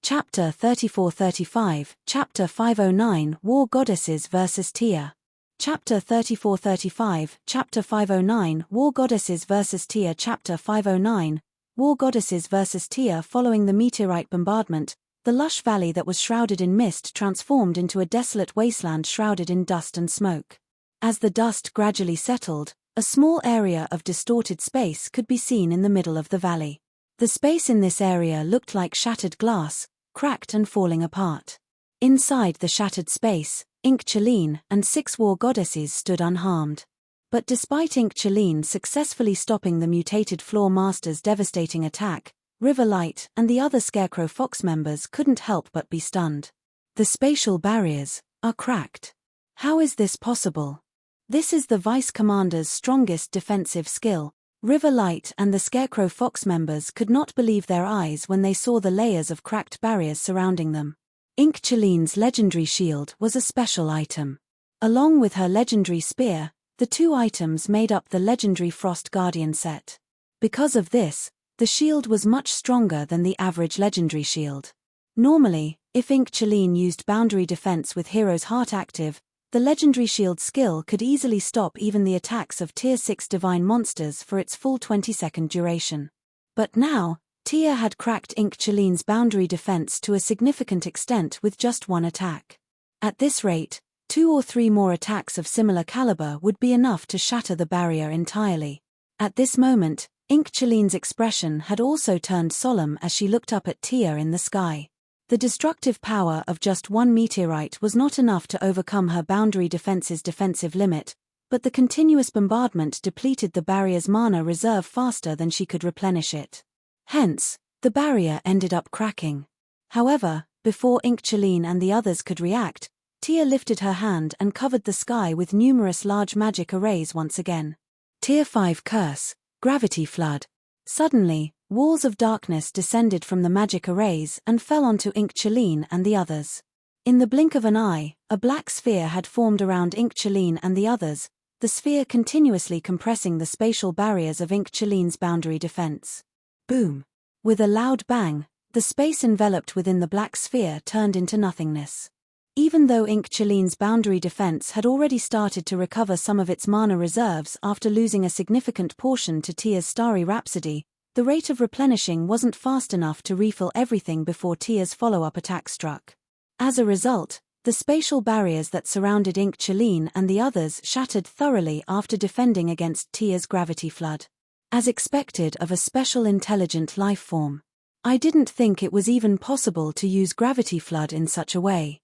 Chapter 34-35, Chapter 509 War Goddesses vs. Tia. Chapter 34-35, Chapter 509 War Goddesses vs. Tia. Chapter 509 War Goddesses vs. Tia. Following the meteorite bombardment, the lush valley that was shrouded in mist transformed into a desolate wasteland shrouded in dust and smoke. As the dust gradually settled, a small area of distorted space could be seen in the middle of the valley. The space in this area looked like shattered glass, cracked and falling apart. Inside the shattered space, Inchcaline and 6 war goddesses stood unharmed. But despite Inchcaline successfully stopping the mutated Floor Master's devastating attack, Riverlight and the other Scarecrow Fox members couldn't help but be stunned. The spatial barriers are cracked. How is this possible? This is the Vice Commander's strongest defensive skill. Riverlight and the Scarecrow Fox members could not believe their eyes when they saw the layers of cracked barriers surrounding them. Inchcaline's legendary shield was a special item. Along with her legendary spear, the 2 items made up the legendary Frost Guardian set. Because of this, the shield was much stronger than the average legendary shield. Normally, if Inchcaline used boundary defense with Hero's Heart active, the legendary shield skill could easily stop even the attacks of Tier 6 divine monsters for its full 20-second duration. But now, Tia had cracked Inchcaline's boundary defense to a significant extent with just 1 attack. At this rate, 2 or 3 more attacks of similar caliber would be enough to shatter the barrier entirely. At this moment, Inchcaline's expression had also turned solemn as she looked up at Tia in the sky. The destructive power of just 1 meteorite was not enough to overcome her boundary defense's defensive limit, but the continuous bombardment depleted the barrier's mana reserve faster than she could replenish it. Hence, the barrier ended up cracking. However, before Inchcaline and the others could react, Tia lifted her hand and covered the sky with numerous large magic arrays once again. Tier 5 Curse, Gravity Flood. Suddenly, walls of darkness descended from the magic arrays and fell onto Inchcaline and the others. In the blink of an eye, a black sphere had formed around Inchcaline and the others, the sphere continuously compressing the spatial barriers of Inchcaline's boundary defense. Boom! With a loud bang, the space enveloped within the black sphere turned into nothingness. Even though Inchcaline's boundary defense had already started to recover some of its mana reserves after losing a significant portion to Tia's Starry Rhapsody, the rate of replenishing wasn't fast enough to refill everything before Tia's follow-up attack struck. As a result, the spatial barriers that surrounded Inchcaline and the others shattered thoroughly after defending against Tia's gravity flood. As expected of a special intelligent life form. I didn't think it was even possible to use gravity flood in such a way.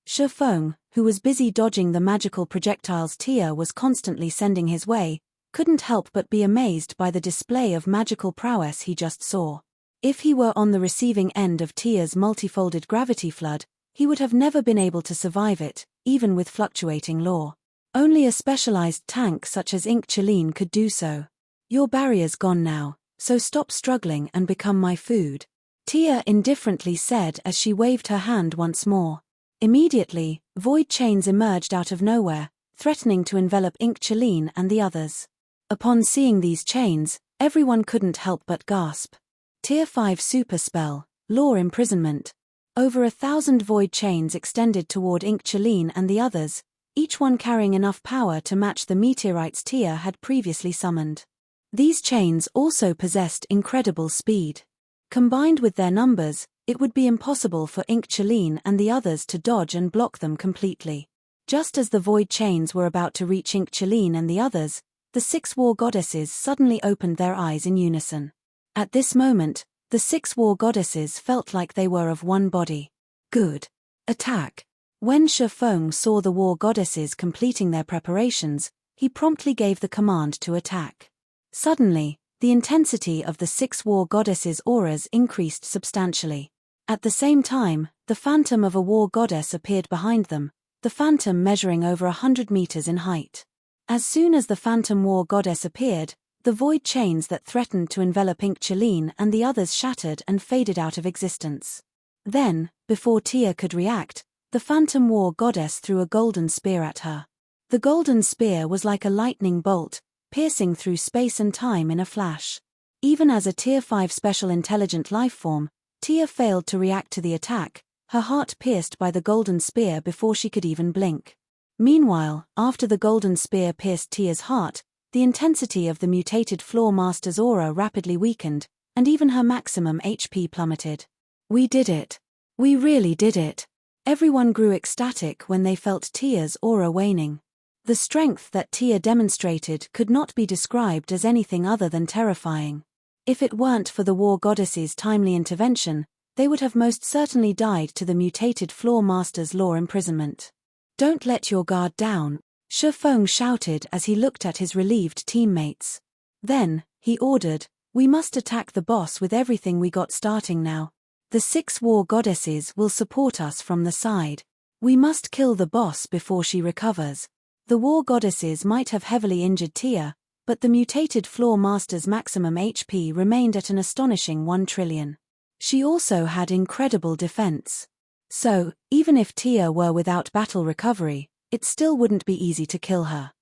Shifeng, who was busy dodging the magical projectiles Tia was constantly sending his way, couldn't help but be amazed by the display of magical prowess he just saw. If he were on the receiving end of Tia's multifolded gravity flood, he would have never been able to survive it, even with fluctuating lore. Only a specialized tank such as Inchcaline could do so. Your barrier's gone now, so stop struggling and become my food, Tia indifferently said as she waved her hand once more. Immediately, void chains emerged out of nowhere, threatening to envelop Inchcaline and the others. Upon seeing these chains, everyone couldn't help but gasp. Tier 5 Super Spell, Lore Imprisonment. Over 1,000 void chains extended toward Inchcaline and the others, each one carrying enough power to match the meteorites Tia had previously summoned. These chains also possessed incredible speed. Combined with their numbers, it would be impossible for Inchcaline and the others to dodge and block them completely. Just as the void chains were about to reach Inchcaline and the others, the 6 war goddesses suddenly opened their eyes in unison. At this moment, the 6 war goddesses felt like they were of one body. Good. Attack. When Shifeng saw the war goddesses completing their preparations, he promptly gave the command to attack. Suddenly, the intensity of the 6 war goddesses' auras increased substantially. At the same time, the phantom of a war goddess appeared behind them, the phantom measuring over 100 meters in height. As soon as the phantom war goddess appeared, the void chains that threatened to envelop Inchcaline and the others shattered and faded out of existence. Then, before Tia could react, the phantom war goddess threw a golden spear at her. The golden spear was like a lightning bolt, piercing through space and time in a flash. Even as a Tier 5 special intelligent life form, Tia failed to react to the attack, her heart pierced by the golden spear before she could even blink. Meanwhile, after the golden spear pierced Tia's heart, the intensity of the mutated Floor Master's aura rapidly weakened, and even her maximum HP plummeted. We did it. We really did it. Everyone grew ecstatic when they felt Tia's aura waning. The strength that Tia demonstrated could not be described as anything other than terrifying. If it weren't for the War Goddess's timely intervention, they would have most certainly died to the mutated Floor Master's law imprisonment. Don't let your guard down, Shi Feng shouted as he looked at his relieved teammates. Then, he ordered, we must attack the boss with everything we got starting now. The 6 War Goddesses will support us from the side. We must kill the boss before she recovers. The War Goddesses might have heavily injured Tia, but the mutated Floor Master's maximum HP remained at an astonishing 1 trillion. She also had incredible defense. So, even if Tia were without battle recovery, it still wouldn't be easy to kill her.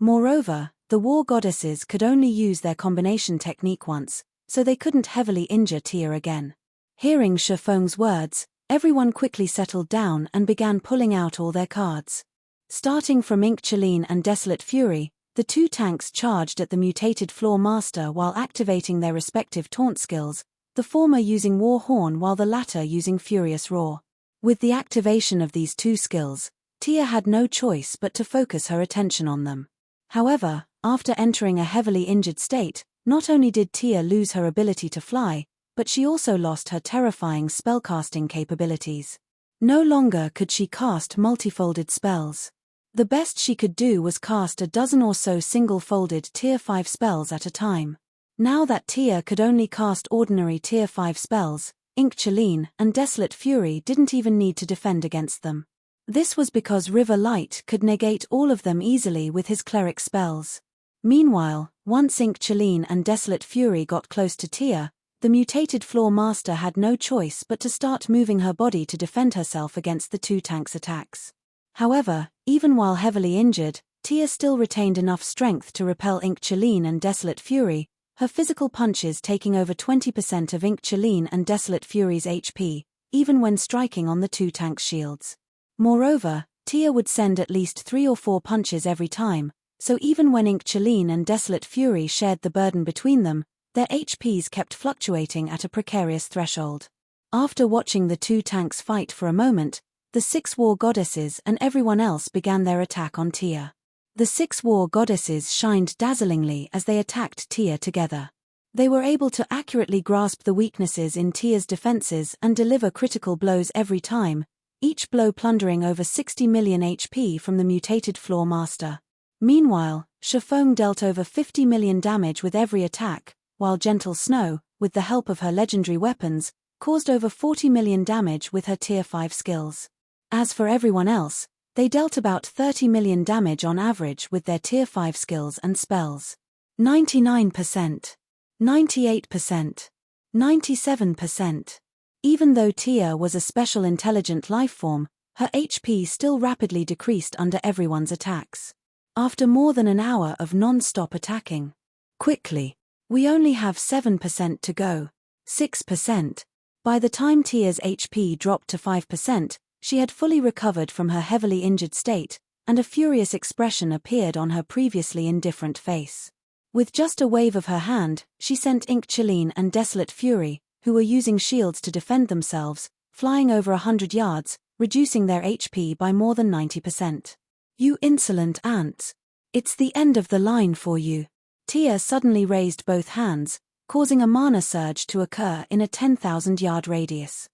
Moreover, the War Goddesses could only use their combination technique once, so they couldn't heavily injure Tia again. Hearing Shi Feng's words, everyone quickly settled down and began pulling out all their cards. Starting from enchantment and Desolate Fury, the 2 tanks charged at the mutated Floor Master while activating their respective taunt skills, the former using War Horn while the latter using Furious Roar. With the activation of these 2 skills, Tia had no choice but to focus her attention on them. However, after entering a heavily injured state, not only did Tia lose her ability to fly, but she also lost her terrifying spellcasting capabilities. No longer could she cast multifolded spells. The best she could do was cast a dozen or so single-folded Tier 5 spells at a time. Now that Tia could only cast ordinary Tier 5 spells, enchantment and Desolate Fury didn't even need to defend against them. This was because River Light could negate all of them easily with his cleric spells. Meanwhile, once enchantment and Desolate Fury got close to Tia, the mutated Floor Master had no choice but to start moving her body to defend herself against the 2 tanks' attacks. However, even while heavily injured, Tia still retained enough strength to repel enchantment and Desolate Fury, her physical punches taking over 20% of enchantment and Desolate Fury's HP, even when striking on the 2 tanks' shields. Moreover, Tia would send at least 3 or 4 punches every time, so even when enchantment and Desolate Fury shared the burden between them, their HPs kept fluctuating at a precarious threshold. After watching the 2 tanks fight for a moment, the 6 War Goddesses and everyone else began their attack on Tia. The 6 War Goddesses shined dazzlingly as they attacked Tia together. They were able to accurately grasp the weaknesses in Tia's defenses and deliver critical blows every time, each blow plundering over 60 million HP from the mutated Floor Master. Meanwhile, Shi Feng dealt over 50 million damage with every attack, while Gentle Snow, with the help of her legendary weapons, caused over 40 million damage with her Tier 5 skills. As for everyone else, they dealt about 30 million damage on average with their Tier 5 skills and spells. 99%. 98%. 97%. Even though Tia was a special intelligent lifeform, her HP still rapidly decreased under everyone's attacks. After more than an hour of non-stop attacking. Quickly. We only have 7% to go. 6%. By the time Tia's HP dropped to 5%, she had fully recovered from her heavily injured state, and a furious expression appeared on her previously indifferent face. With just a wave of her hand, she sent enchantment and Desolate Fury, who were using shields to defend themselves, flying over 100 yards, reducing their HP by more than 90%. You insolent ants! It's the end of the line for you. Tia suddenly raised both hands, causing a mana surge to occur in a 10,000-yard radius.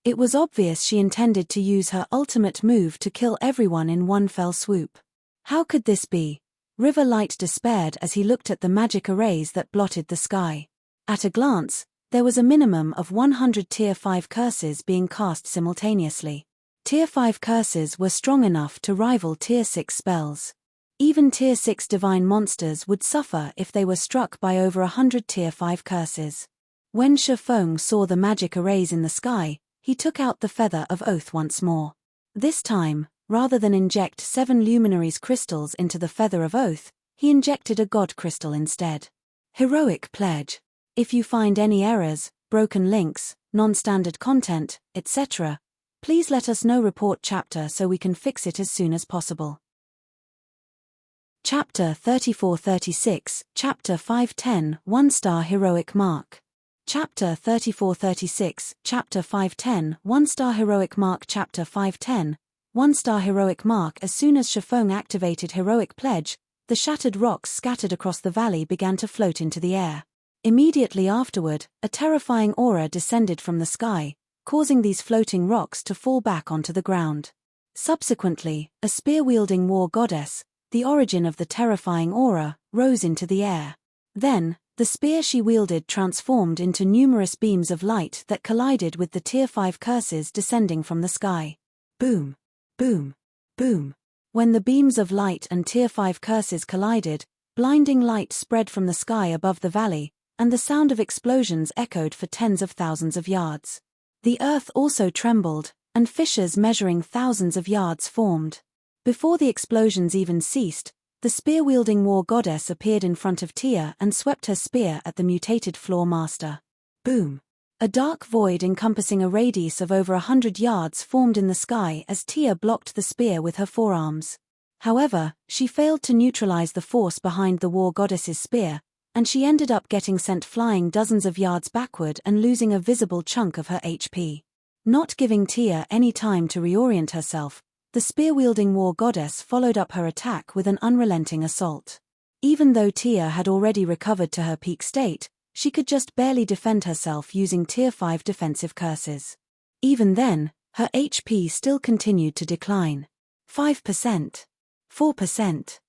It was obvious she intended to use her ultimate move to kill everyone in one fell swoop. How could this be? River Light despaired as he looked at the magic arrays that blotted the sky. At a glance, there was a minimum of 100 Tier 5 curses being cast simultaneously. Tier 5 curses were strong enough to rival Tier 6 spells. Even Tier 6 divine monsters would suffer if they were struck by over 100 Tier 5 curses. When Shi Feng saw the magic arrays in the sky, he took out the Feather of Oath once more. This time, rather than inject 7 luminaries crystals into the Feather of Oath, he injected a god crystal instead. Heroic pledge. If you find any errors, broken links, non-standard content, etc. Please let us know. Report chapter so we can fix it as soon as possible. Chapter 34-36, Chapter 510, 1-star heroic mark. Chapter 34-36, Chapter 510, 1-star heroic mark. Chapter 510, 1-star heroic mark. As soon as Shifeng activated heroic pledge, the shattered rocks scattered across the valley began to float into the air. Immediately afterward, a terrifying aura descended from the sky, causing these floating rocks to fall back onto the ground. Subsequently, a spear-wielding war goddess, the origin of the terrifying aura, rose into the air. Then, the spear she wielded transformed into numerous beams of light that collided with the Tier 5 curses descending from the sky. Boom! Boom! Boom! When the beams of light and Tier 5 curses collided, blinding light spread from the sky above the valley, and the sound of explosions echoed for tens of thousands of yards. The earth also trembled, and fissures measuring thousands of yards formed. Before the explosions even ceased, the spear-wielding war goddess appeared in front of Tia and swept her spear at the mutated floor master. Boom! A dark void encompassing a radius of over 100 yards formed in the sky as Tia blocked the spear with her forearms. However, she failed to neutralize the force behind the war goddess's spear, and she ended up getting sent flying dozens of yards backward and losing a visible chunk of her HP. Not giving Tia any time to reorient herself, the spear-wielding war goddess followed up her attack with an unrelenting assault. Even though Tia had already recovered to her peak state, she could just barely defend herself using Tier 5 defensive curses. Even then, her HP still continued to decline. 5%. 4%.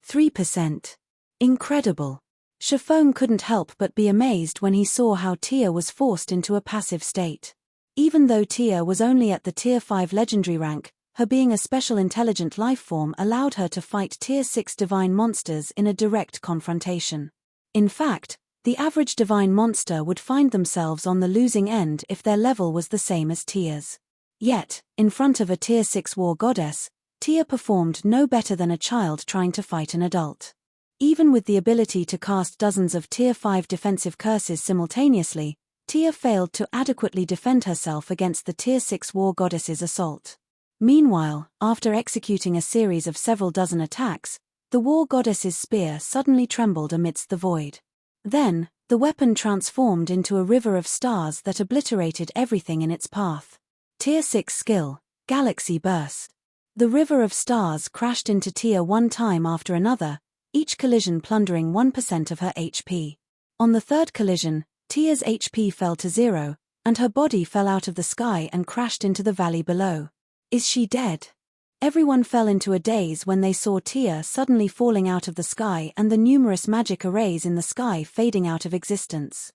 3%. Incredible. Shifeng couldn't help but be amazed when he saw how Tia was forced into a passive state. Even though Tia was only at the Tier 5 legendary rank, her being a special intelligent lifeform allowed her to fight Tier 6 divine monsters in a direct confrontation. In fact, the average divine monster would find themselves on the losing end if their level was the same as Tia's. Yet, in front of a Tier 6 war goddess, Tia performed no better than a child trying to fight an adult. Even with the ability to cast dozens of Tier 5 defensive curses simultaneously, Tia failed to adequately defend herself against the Tier 6 war goddess's assault. Meanwhile, after executing a series of several dozen attacks, the war goddess's spear suddenly trembled amidst the void. Then, the weapon transformed into a river of stars that obliterated everything in its path. Tier 6 skill, Galaxy Burst. The river of stars crashed into Tia one time after another, each collision plundering 1% of her HP. On the third collision, Tia's HP fell to 0, and her body fell out of the sky and crashed into the valley below. Is she dead? Everyone fell into a daze when they saw Tia suddenly falling out of the sky and the numerous magic arrays in the sky fading out of existence.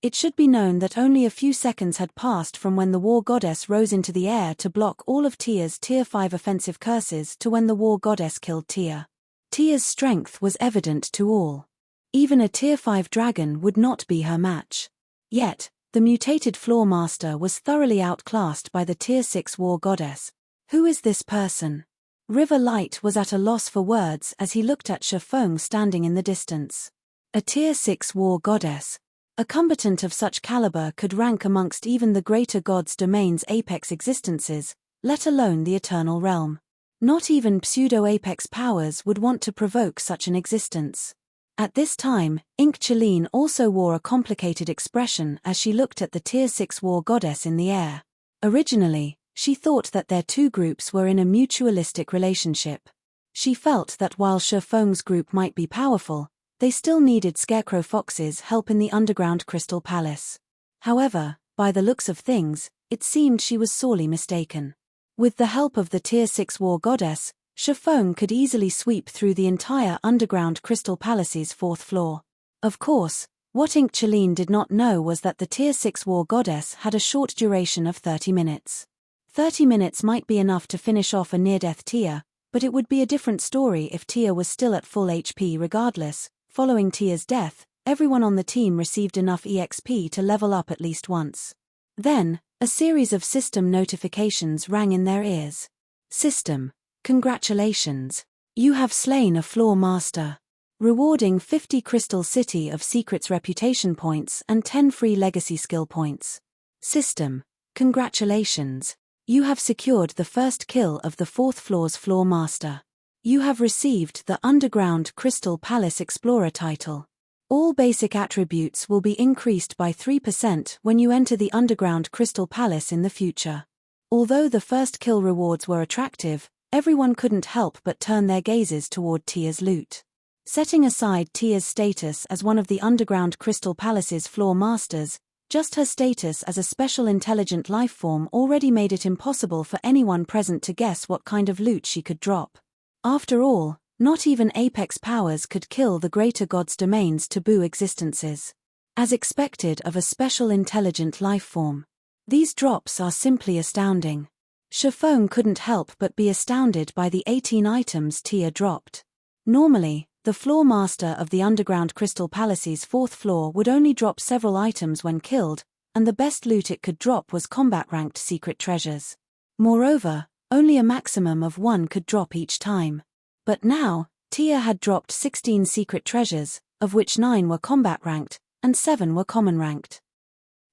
It should be known that only a few seconds had passed from when the war goddess rose into the air to block all of Tia's Tier 5 offensive curses to when the war goddess killed Tia. Tia's strength was evident to all. Even a Tier 5 dragon would not be her match. Yet, the mutated floor master was thoroughly outclassed by the Tier 6 war goddess. Who is this person? River Light was at a loss for words as he looked at Shifeng standing in the distance. A Tier 6 war goddess. A combatant of such caliber could rank amongst even the greater god's domain's apex existences, let alone the eternal realm. Not even pseudo-apex powers would want to provoke such an existence. At this time, Inkcheline also wore a complicated expression as she looked at the Tier 6 war goddess in the air. Originally, she thought that their two groups were in a mutualistic relationship. She felt that while Shifeng's group might be powerful, they still needed Scarecrow Fox's help in the underground Crystal Palace. However, by the looks of things, it seemed she was sorely mistaken. With the help of the Tier 6 war goddess, Shifeng could easily sweep through the entire underground Crystal Palace's 4th floor. Of course, what Inkcheline did not know was that the Tier 6 war goddess had a short duration of 30 minutes. 30 minutes might be enough to finish off a near-death Tia, but it would be a different story if Tia was still at full HP regardless. Following Tia's death, everyone on the team received enough EXP to level up at least once. Then, a series of system notifications rang in their ears. System. Congratulations. You have slain a floor master. Rewarding 50 Crystal City of Secrets reputation points and 10 free legacy skill points. System. Congratulations. You have secured the first kill of the 4th floor's floor master. You have received the Underground Crystal Palace Explorer title. All basic attributes will be increased by 3% when you enter the Underground Crystal Palace in the future. Although the first kill rewards were attractive, everyone couldn't help but turn their gazes toward Tia's loot. Setting aside Tia's status as one of the Underground Crystal Palace's floor masters, just her status as a special intelligent lifeform already made it impossible for anyone present to guess what kind of loot she could drop. After all, not even apex powers could kill the greater god's domain's taboo existences. As expected of a special intelligent lifeform. These drops are simply astounding. Shifeng couldn't help but be astounded by the 18 items Tia dropped. Normally, the floor master of the Underground Crystal Palace's 4th floor would only drop several items when killed, and the best loot it could drop was combat-ranked secret treasures. Moreover, only a maximum of 1 could drop each time. But now, Tia had dropped 16 secret treasures, of which 9 were combat-ranked, and 7 were common-ranked.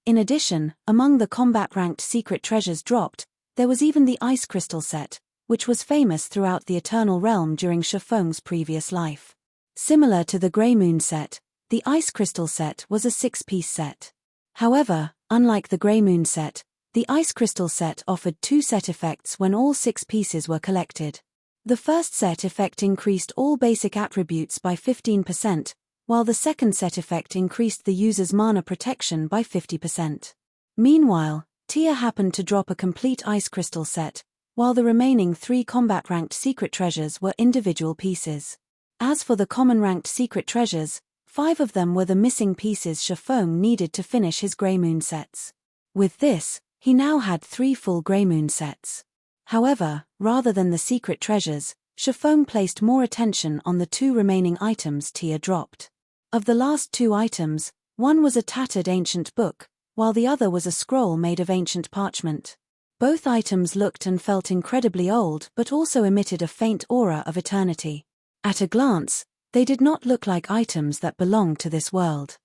In addition, among the combat-ranked secret treasures dropped, there was even the Ice Crystal set, which was famous throughout the Eternal Realm during Shifeng's previous life. Similar to the Grey Moon set, the Ice Crystal set was a 6-piece set. However, unlike the Grey Moon set, the Ice Crystal set offered 2 set effects when all 6 pieces were collected. The first set effect increased all basic attributes by 15%, while the second set effect increased the user's mana protection by 50%. Meanwhile, Tia happened to drop a complete Ice Crystal set, while the remaining 3 combat-ranked secret treasures were individual pieces. As for the common-ranked secret treasures, 5 of them were the missing pieces Shifeng needed to finish his Grey Moon sets. With this, he now had 3 full Grey Moon sets. However, rather than the secret treasures, Shifeng placed more attention on the 2 remaining items Tia dropped. Of the last 2 items, one was a tattered ancient book, while the other was a scroll made of ancient parchment. Both items looked and felt incredibly old but also emitted a faint aura of eternity. At a glance, they did not look like items that belonged to this world.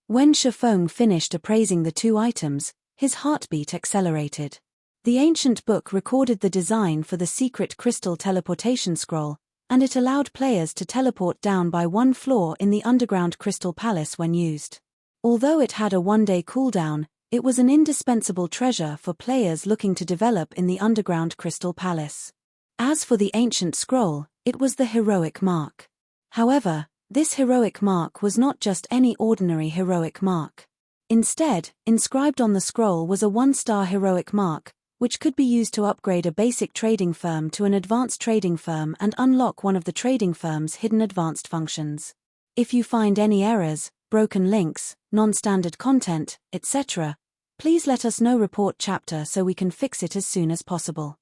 When Shifeng finished appraising the 2 items, his heartbeat accelerated. The ancient book recorded the design for the secret crystal teleportation scroll, and it allowed players to teleport down by 1 floor in the Underground Crystal Palace when used. Although it had a 1-day cooldown, it was an indispensable treasure for players looking to develop in the Underground Crystal Palace. As for the ancient scroll, it was the heroic mark. However, this heroic mark was not just any ordinary heroic mark. Instead, inscribed on the scroll was a 1-star heroic mark, which could be used to upgrade a basic trading firm to an advanced trading firm and unlock one of the trading firm's hidden advanced functions. If you find any errors, broken links, non-standard content, etc., please let us know. Report chapter so we can fix it as soon as possible.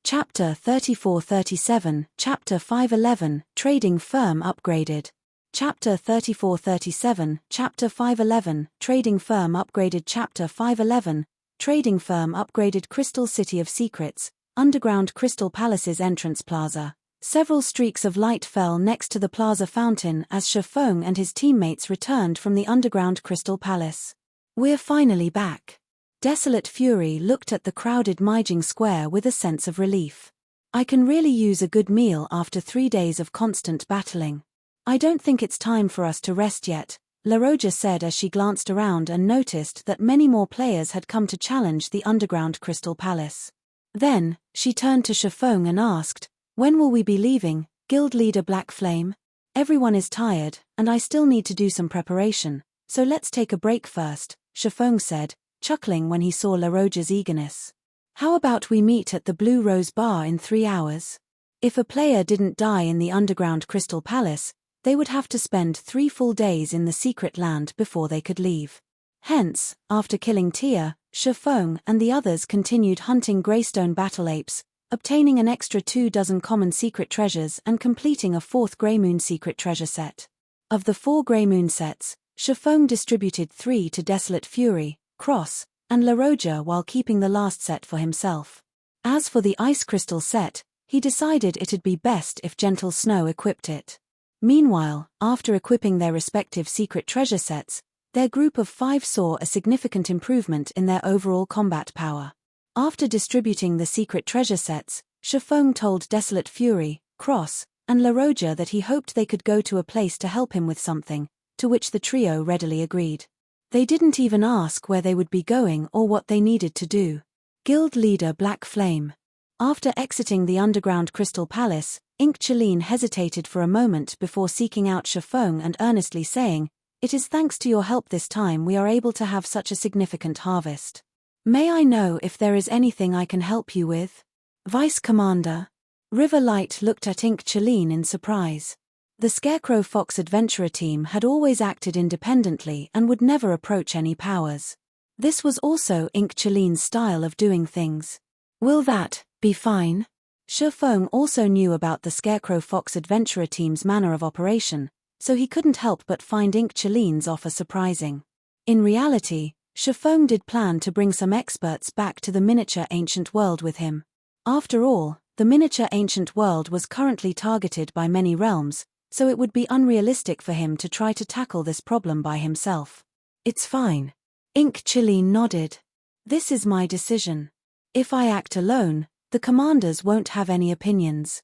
Chapter 34-37, Chapter 511, Trading Firm Upgraded. Chapter 34-37, Chapter 511, Trading Firm Upgraded. Chapter 511, Trading Firm Upgraded. Crystal City of Secrets, Underground Crystal Palace's entrance plaza. Several streaks of light fell next to the plaza fountain as Shifeng and his teammates returned from the Underground Crystal Palace. We're finally back. Desolate Fury looked at the crowded Mijing Square with a sense of relief. I can really use a good meal after 3 days of constant battling. I don't think it's time for us to rest yet, LaRoja said as she glanced around and noticed that many more players had come to challenge the Underground Crystal Palace. Then, she turned to Shifeng and asked, "When will we be leaving, Guild Leader Black Flame? Everyone is tired, and I still need to do some preparation, so let's take a break first," Shifeng said, chuckling when he saw LaRoja's eagerness. "How about we meet at the Blue Rose Bar in 3 hours? If a player didn't die in the Underground Crystal Palace, they would have to spend 3 full days in the secret land before they could leave." Hence, after killing Tia, Shifeng and the others continued hunting Greystone Battle Apes, obtaining an extra 24 common secret treasures and completing a 4th Grey Moon secret treasure set. Of the 4 Grey Moon sets, Shifeng distributed 3 to Desolate Fury, Cross, and LaRoja while keeping the last set for himself. As for the Ice Crystal set, he decided it'd be best if Gentle Snow equipped it. Meanwhile, after equipping their respective secret treasure sets, Their group of 5 saw a significant improvement in their overall combat power. After distributing the secret treasure sets, Shifeng told Desolate Fury, Cross, and La Roja that he hoped they could go to a place to help him with something, to which the trio readily agreed. They didn't even ask where they would be going or what they needed to do. Guild leader Black Flame. After exiting the underground Crystal Palace, Inkchaline hesitated for a moment before seeking out Shifeng and earnestly saying, "It is thanks to your help this time we are able to have such a significant harvest. May I know if there is anything I can help you with?" Vice Commander. River Light looked at Inkchaline in surprise. The Scarecrow Fox adventurer team had always acted independently and would never approach any powers. This was also Inkchaline's style of doing things. Will that be fine? Shifeng also knew about the Scarecrow Fox adventurer team's manner of operation, so he couldn't help but find Inkchaline's offer surprising. In reality, Shifeng did plan to bring some experts back to the miniature ancient world with him. After all, the miniature ancient world was currently targeted by many realms, so it would be unrealistic for him to try to tackle this problem by himself. It's fine. Inkchaline nodded. This is my decision. If I act alone, the commanders won't have any opinions.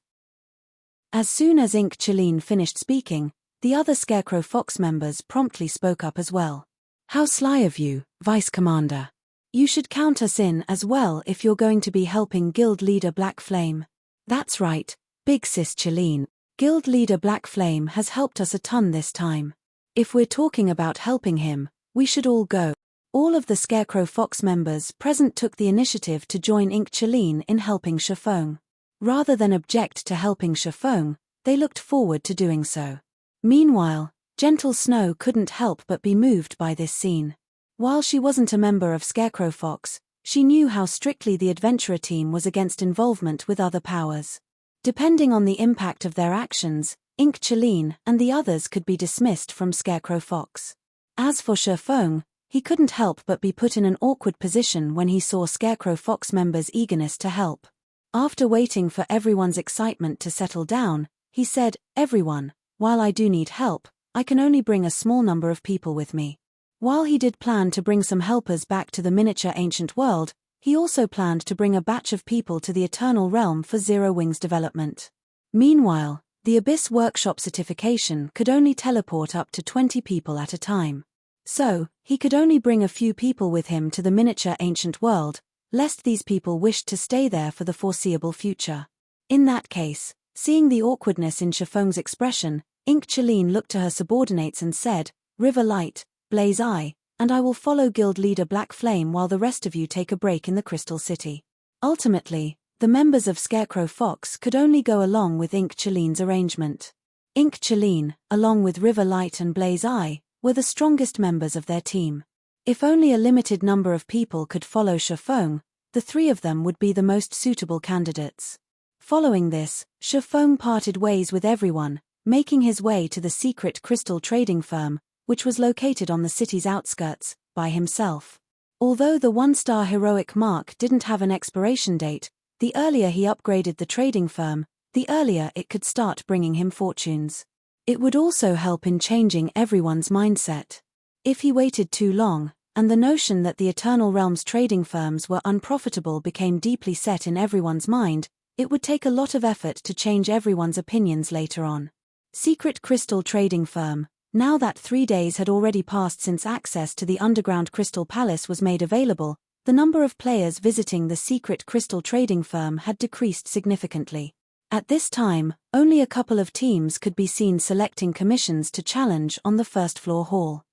As soon as Inkchaline finished speaking, the other Scarecrow Fox members promptly spoke up as well. How sly of you, Vice Commander. You should count us in as well if you're going to be helping Guild Leader Black Flame. That's right, Big Sis Chaline. Guild Leader Black Flame has helped us a ton this time. If we're talking about helping him, we should all go. All of the Scarecrow Fox members present took the initiative to join Inkchaline in helping Shifeng. Rather than object to helping Shifeng, they looked forward to doing so. Meanwhile, Gentle Snow couldn't help but be moved by this scene. While she wasn't a member of Scarecrow Fox, she knew how strictly the adventurer team was against involvement with other powers. Depending on the impact of their actions, Inkchaline and the others could be dismissed from Scarecrow Fox. As for Shifeng, he couldn't help but be put in an awkward position when he saw Scarecrow Fox members' eagerness to help. After waiting for everyone's excitement to settle down, he said, "Everyone, while I do need help, I can only bring a small number of people with me." While he did plan to bring some helpers back to the miniature ancient world, he also planned to bring a batch of people to the Eternal Realm for Zero Wings development. Meanwhile, the Abyss Workshop certification could only teleport up to 20 people at a time. So, he could only bring a few people with him to the miniature ancient world, lest these people wished to stay there for the foreseeable future. In that case, seeing the awkwardness in Shifeng's expression, Inkchaline looked to her subordinates and said, "River Light, Blaze Eye, and I will follow Guild Leader Black Flame while the rest of you take a break in the Crystal City." Ultimately, the members of Scarecrow Fox could only go along with Inkchaline's arrangement. Inkchaline, along with River Light and Blaze Eye, were the strongest members of their team. If only a limited number of people could follow Shifeng, the 3 of them would be the most suitable candidates. Following this, Shifeng parted ways with everyone, making his way to the secret crystal trading firm, which was located on the city's outskirts, by himself. Although the 1-star heroic mark didn't have an expiration date, the earlier he upgraded the trading firm, the earlier it could start bringing him fortunes. It would also help in changing everyone's mindset. If he waited too long, and the notion that the Eternal Realms trading firms were unprofitable became deeply set in everyone's mind, it would take a lot of effort to change everyone's opinions later on. Secret Crystal Trading Firm. Now that 3 days had already passed since access to the underground Crystal Palace was made available, the number of players visiting the secret crystal trading firm had decreased significantly. At this time, only a couple of teams could be seen selecting commissions to challenge on the first-floor hall.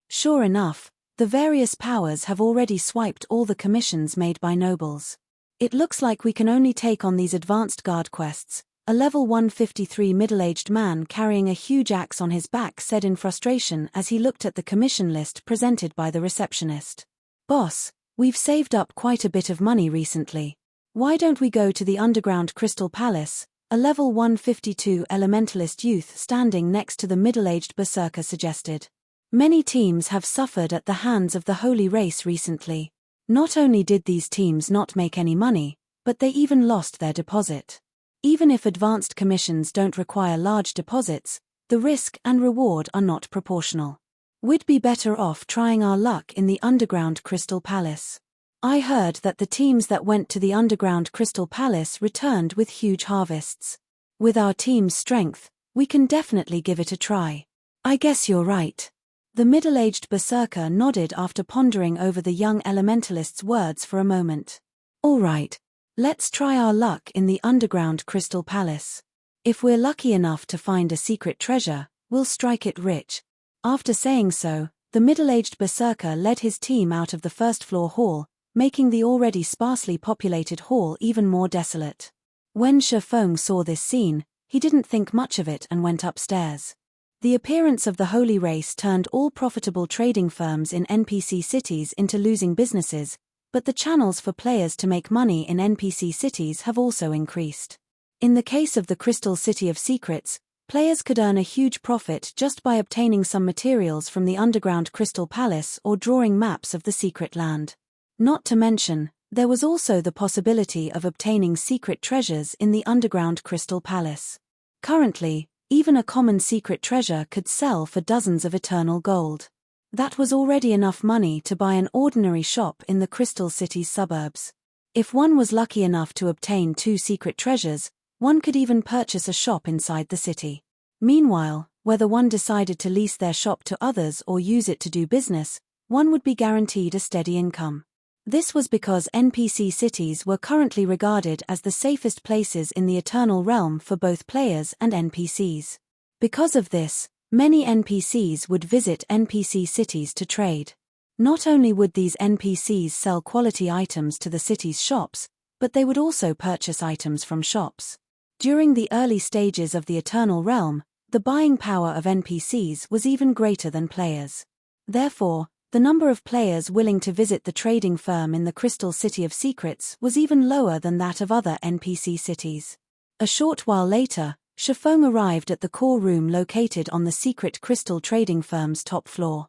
Sure enough, the various powers have already swiped all the commissions made by nobles. It looks like we can only take on these advanced guard quests, a level 153 middle-aged man carrying a huge axe on his back said in frustration as he looked at the commission list presented by the receptionist. "Boss, we've saved up quite a bit of money recently. Why don't we go to the underground Crystal Palace?" a level 152 elementalist youth standing next to the middle-aged berserker suggested. Many teams have suffered at the hands of the holy race recently. Not only did these teams not make any money, but they even lost their deposit. Even if advanced commissions don't require large deposits, the risk and reward are not proportional. We'd be better off trying our luck in the underground Crystal Palace. I heard that the teams that went to the underground Crystal Palace returned with huge harvests. With our team's strength, we can definitely give it a try. I guess you're right. The middle-aged berserker nodded after pondering over the young elementalist's words for a moment. All right. Let's try our luck in the underground Crystal Palace. If we're lucky enough to find a secret treasure, we'll strike it rich. After saying so, the middle-aged berserker led his team out of the first-floor hall, making the already sparsely populated hall even more desolate. When Shifeng saw this scene, he didn't think much of it and went upstairs. The appearance of the holy race turned all profitable trading firms in NPC cities into losing businesses, but the channels for players to make money in NPC cities have also increased. In the case of the Crystal City of Secrets, players could earn a huge profit just by obtaining some materials from the underground Crystal Palace or drawing maps of the secret land. Not to mention, there was also the possibility of obtaining secret treasures in the underground Crystal Palace. Currently, even a common secret treasure could sell for dozens of eternal gold. That was already enough money to buy an ordinary shop in the Crystal City's suburbs. If one was lucky enough to obtain 2 secret treasures, one could even purchase a shop inside the city. Meanwhile, whether one decided to lease their shop to others or use it to do business, one would be guaranteed a steady income. This was because NPC cities were currently regarded as the safest places in the Eternal Realm for both players and NPCs. Because of this, many NPCs would visit NPC cities to trade. Not only would these NPCs sell quality items to the city's shops, but they would also purchase items from shops. During the early stages of the Eternal Realm, the buying power of NPCs was even greater than players. Therefore, the number of players willing to visit the trading firm in the Crystal City of Secrets was even lower than that of other NPC cities. A short while later, Shifeng arrived at the core room located on the secret crystal trading firm's top floor.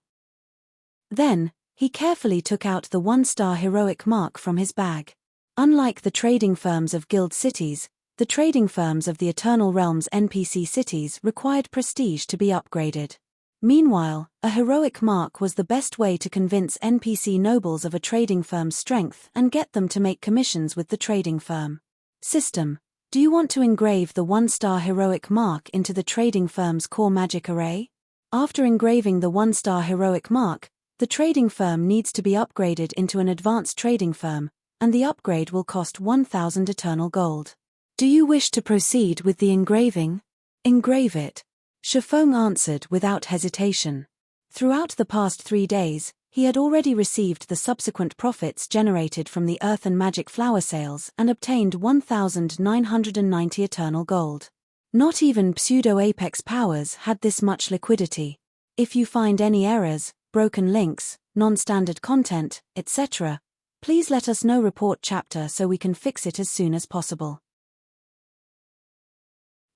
Then, he carefully took out the 1-star heroic mark from his bag. Unlike the trading firms of guild cities, the trading firms of the Eternal Realm's NPC cities required prestige to be upgraded. Meanwhile, a heroic mark was the best way to convince NPC nobles of a trading firm's strength and get them to make commissions with the trading firm. System: do you want to engrave the 1-star heroic mark into the trading firm's core magic array? After engraving the 1-star heroic mark, the trading firm needs to be upgraded into an advanced trading firm, and the upgrade will cost 1,000 eternal gold. Do you wish to proceed with the engraving? Engrave it. Shifeng answered without hesitation. Throughout the past 3 days, he had already received the subsequent profits generated from the earth and magic flower sales and obtained 1,990 eternal gold. Not even pseudo-apex powers had this much liquidity. If you find any errors, broken links, non-standard content, etc., please let us know. Report chapter so we can fix it as soon as possible.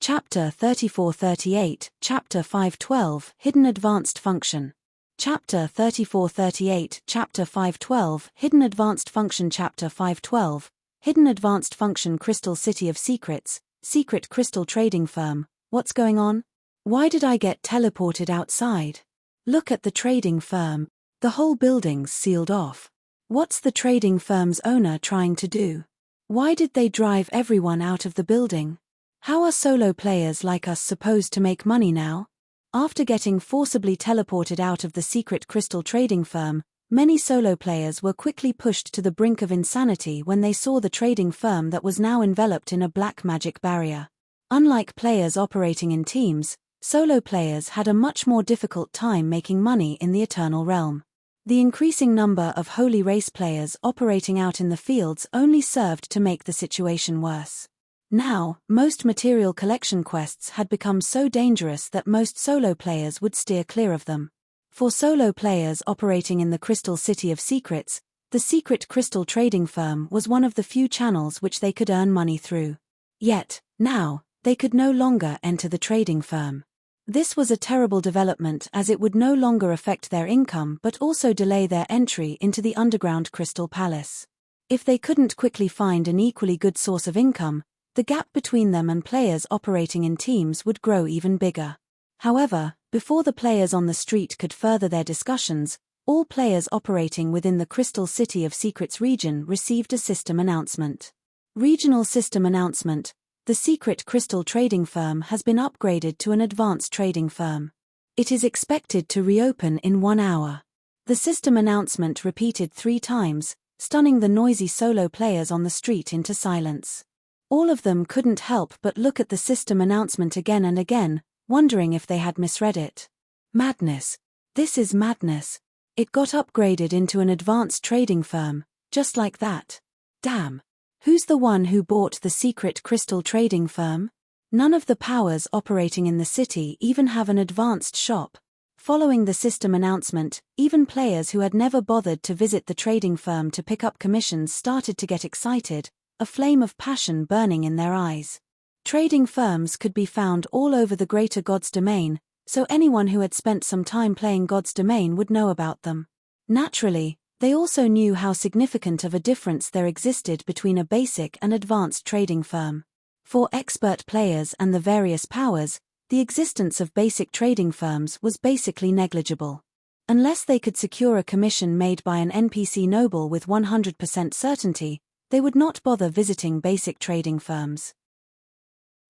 Chapter 3438, Chapter 512, Hidden Advanced Function. Chapter 3438, Chapter 512, Hidden Advanced Function. Chapter 512, Hidden Advanced Function. Crystal City of Secrets, Secret Crystal Trading Firm. What's going on? Why did I get teleported outside? Look at the trading firm. The whole building's sealed off. What's the trading firm's owner trying to do? Why did they drive everyone out of the building? How are solo players like us supposed to make money now? After getting forcibly teleported out of the secret crystal trading firm, many solo players were quickly pushed to the brink of insanity when they saw the trading firm that was now enveloped in a black magic barrier. Unlike players operating in teams, solo players had a much more difficult time making money in the Eternal Realm. The increasing number of Holy Race players operating out in the fields only served to make the situation worse. Now, most material collection quests had become so dangerous that most solo players would steer clear of them. For solo players operating in the Crystal City of Secrets, the secret crystal trading firm was one of the few channels which they could earn money through. Yet, now, they could no longer enter the trading firm. This was a terrible development as it would no longer affect their income but also delay their entry into the underground Crystal Palace. If they couldn't quickly find an equally good source of income, the gap between them and players operating in teams would grow even bigger. However, Before the players on the street could further their discussions, all players operating within the Crystal City of Secrets region received a system announcement. Regional system announcement: the secret crystal trading firm has been upgraded to an advanced trading firm. It is expected to reopen in 1 hour. The system announcement repeated 3 times, stunning the noisy solo players on the street into silence. All of them couldn't help but look at the system announcement again and again, wondering if they had misread it. Madness. This is madness. It got upgraded into an advanced trading firm, just like that. Damn. Who's the one who bought the secret crystal trading firm? None of the powers operating in the city even have an advanced shop. Following the system announcement, even players who had never bothered to visit the trading firm to pick up commissions started to get excited, a flame of passion burning in their eyes. Trading firms could be found all over the greater God's domain, so anyone who had spent some time playing God's domain would know about them. Naturally, they also knew how significant of a difference there existed between a basic and advanced trading firm. For expert players and the various powers, the existence of basic trading firms was basically negligible. Unless they could secure a commission made by an NPC noble with 100% certainty, they would not bother visiting basic trading firms.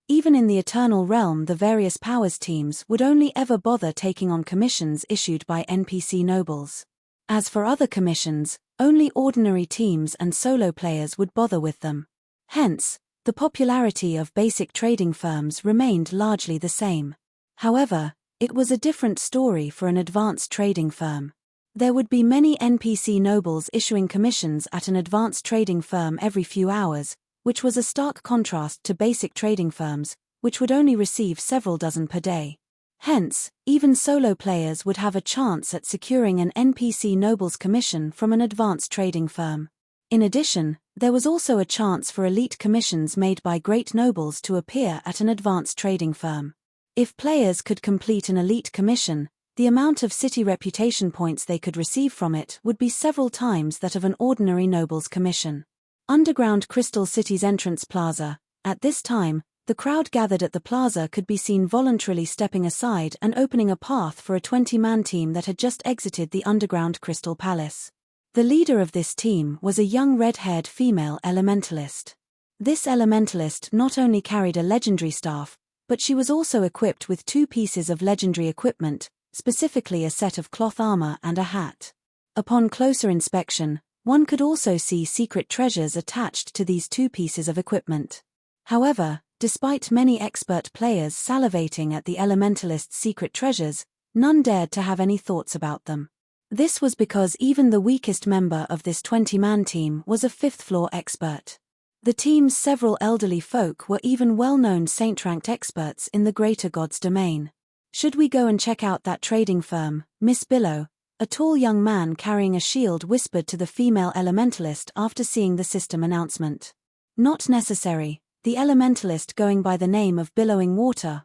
Even in the Eternal Realm, the various powers teams would only ever bother taking on commissions issued by NPC nobles. As for other commissions, only ordinary teams and solo players would bother with them. Hence, the popularity of basic trading firms remained largely the same. However, it was a different story for an advanced trading firm. There would be many NPC nobles issuing commissions at an advanced trading firm every few hours, which was a stark contrast to basic trading firms, which would only receive several dozen per day. Hence, even solo players would have a chance at securing an NPC noble's commission from an advanced trading firm. In addition, there was also a chance for elite commissions made by great nobles to appear at an advanced trading firm. If players could complete an elite commission, the amount of city reputation points they could receive from it would be several times that of an ordinary noble's commission. Underground Crystal City's entrance plaza. At this time, the crowd gathered at the plaza could be seen voluntarily stepping aside and opening a path for a 20-man team that had just exited the underground Crystal Palace. The leader of this team was a young red-haired female elementalist. This elementalist not only carried a legendary staff, but she was also equipped with 2 pieces of legendary equipment, specifically a set of cloth armor and a hat. Upon closer inspection, one could also see secret treasures attached to these 2 pieces of equipment. However, despite many expert players salivating at the elementalist's secret treasures, none dared to have any thoughts about them. This was because even the weakest member of this 20-man team was a 5th-floor expert. The team's several elderly folk were even well-known saint-ranked experts in the greater God's domain. "Should we go and check out that trading firm, Miss Billow?" a tall young man carrying a shield whispered to the female elementalist after seeing the system announcement. "Not necessary," the elementalist going by the name of Billowing Water,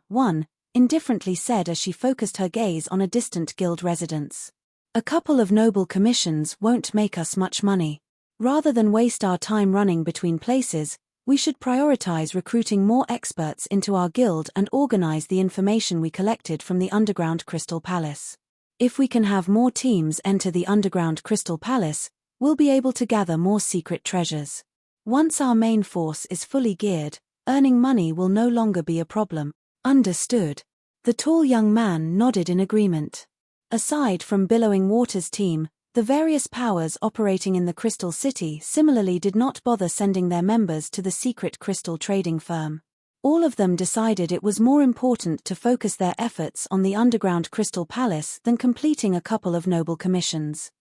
indifferently said as she focused her gaze on a distant guild residence. "A couple of noble commissions won't make us much money. Rather than waste our time running between places, we should prioritize recruiting more experts into our guild and organize the information we collected from the underground Crystal Palace. If we can have more teams enter the underground Crystal Palace, we'll be able to gather more secret treasures. Once our main force is fully geared, earning money will no longer be a problem." "Understood." The tall young man nodded in agreement. Aside from Billowing Water's team, the various powers operating in the Crystal City similarly did not bother sending their members to the secret crystal trading firm. All of them decided it was more important to focus their efforts on the underground Crystal Palace than completing a couple of noble commissions.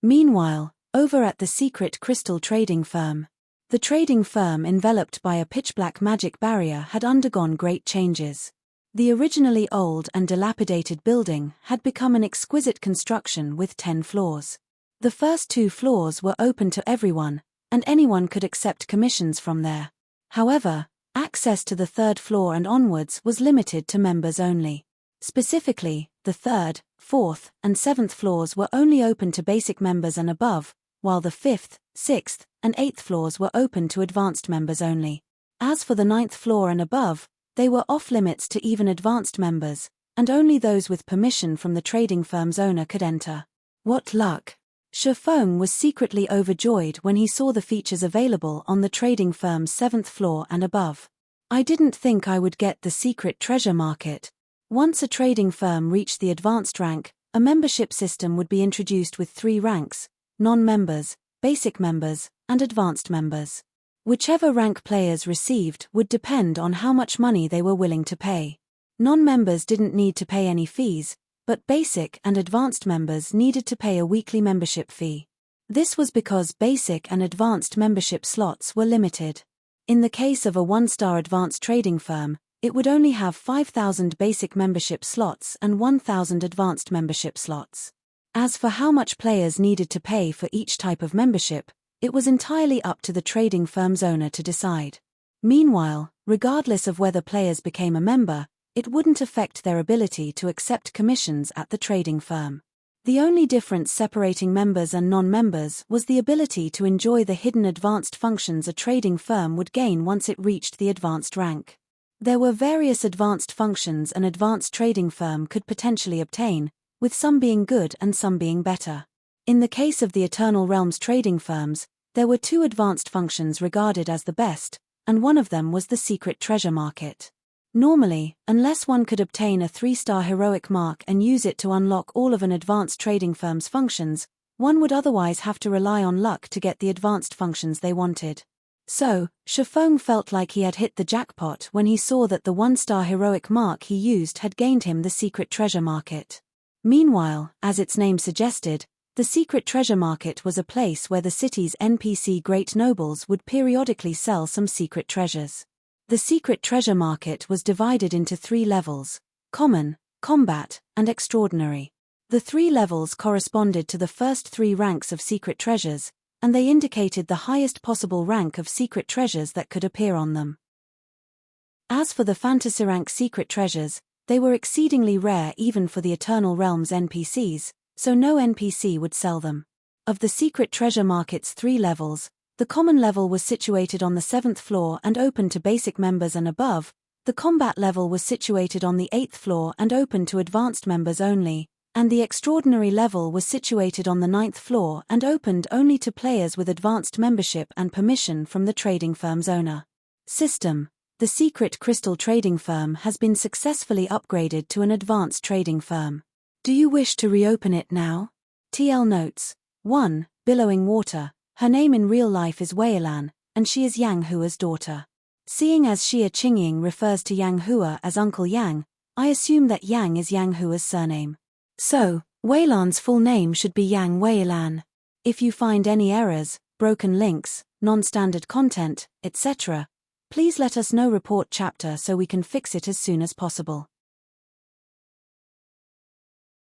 Meanwhile, over at the secret crystal trading firm, the trading firm enveloped by a pitch-black magic barrier had undergone great changes. The originally old and dilapidated building had become an exquisite construction with 10 floors. The first 2 floors were open to everyone, and anyone could accept commissions from there. However, access to the 3rd floor and onwards was limited to members only. Specifically, the 3rd, 4th, and 7th floors were only open to basic members and above, while the 5th, 6th, and 8th floors were open to advanced members only. As for the 9th floor and above, they were off-limits to even advanced members, and only those with permission from the trading firm's owner could enter. What luck! Shifeng was secretly overjoyed when he saw the features available on the trading firm's 7th floor and above. I didn't think I would get the secret treasure market. Once a trading firm reached the advanced rank, a membership system would be introduced with 3 ranks: non-members, basic members, and advanced members. Whichever rank players received would depend on how much money they were willing to pay. Non-members didn't need to pay any fees, but basic and advanced members needed to pay a weekly membership fee. This was because basic and advanced membership slots were limited. In the case of a 1-star advanced trading firm, it would only have 5,000 basic membership slots and 1,000 advanced membership slots. As for how much players needed to pay for each type of membership, it was entirely up to the trading firm's owner to decide. Meanwhile, regardless of whether players became a member, it wouldn't affect their ability to accept commissions at the trading firm. The only difference separating members and non-members was the ability to enjoy the hidden advanced functions a trading firm would gain once it reached the advanced rank. There were various advanced functions an advanced trading firm could potentially obtain, with some being good and some being better. In the case of the Eternal Realms trading firms, there were 2 advanced functions regarded as the best, and one of them was the secret treasure market. Normally, unless one could obtain a 3-star heroic mark and use it to unlock all of an advanced trading firm's functions, one would otherwise have to rely on luck to get the advanced functions they wanted. So, Shifeng felt like he had hit the jackpot when he saw that the 1-star heroic mark he used had gained him the secret treasure market. Meanwhile, as its name suggested, the secret treasure market was a place where the city's NPC great nobles would periodically sell some secret treasures. The secret treasure market was divided into 3 levels: common, combat, and extraordinary. The 3 levels corresponded to the first 3 ranks of secret treasures, and they indicated the highest possible rank of secret treasures that could appear on them. As for the fantasy rank secret treasures, they were exceedingly rare even for the Eternal Realms NPCs, so no NPC would sell them. Of the secret treasure market's 3 levels, the common level was situated on the 7th floor and open to basic members and above, the combat level was situated on the 8th floor and open to advanced members only, and the extraordinary level was situated on the 9th floor and opened only to players with advanced membership and permission from the trading firm's owner. System: the secret crystal trading firm has been successfully upgraded to an advanced trading firm. Do you wish to reopen it now? TL notes: 1. Billowing water. Her name in real life is Weilan, and she is Yang Hua's daughter. Seeing as Xia Qingying refers to Yang Hua as Uncle Yang, I assume that Yang is Yang Hua's surname. So, Weilan's full name should be Yang Weilan. If you find any errors, broken links, non-standard content, etc., please let us know. Report chapter so we can fix it as soon as possible.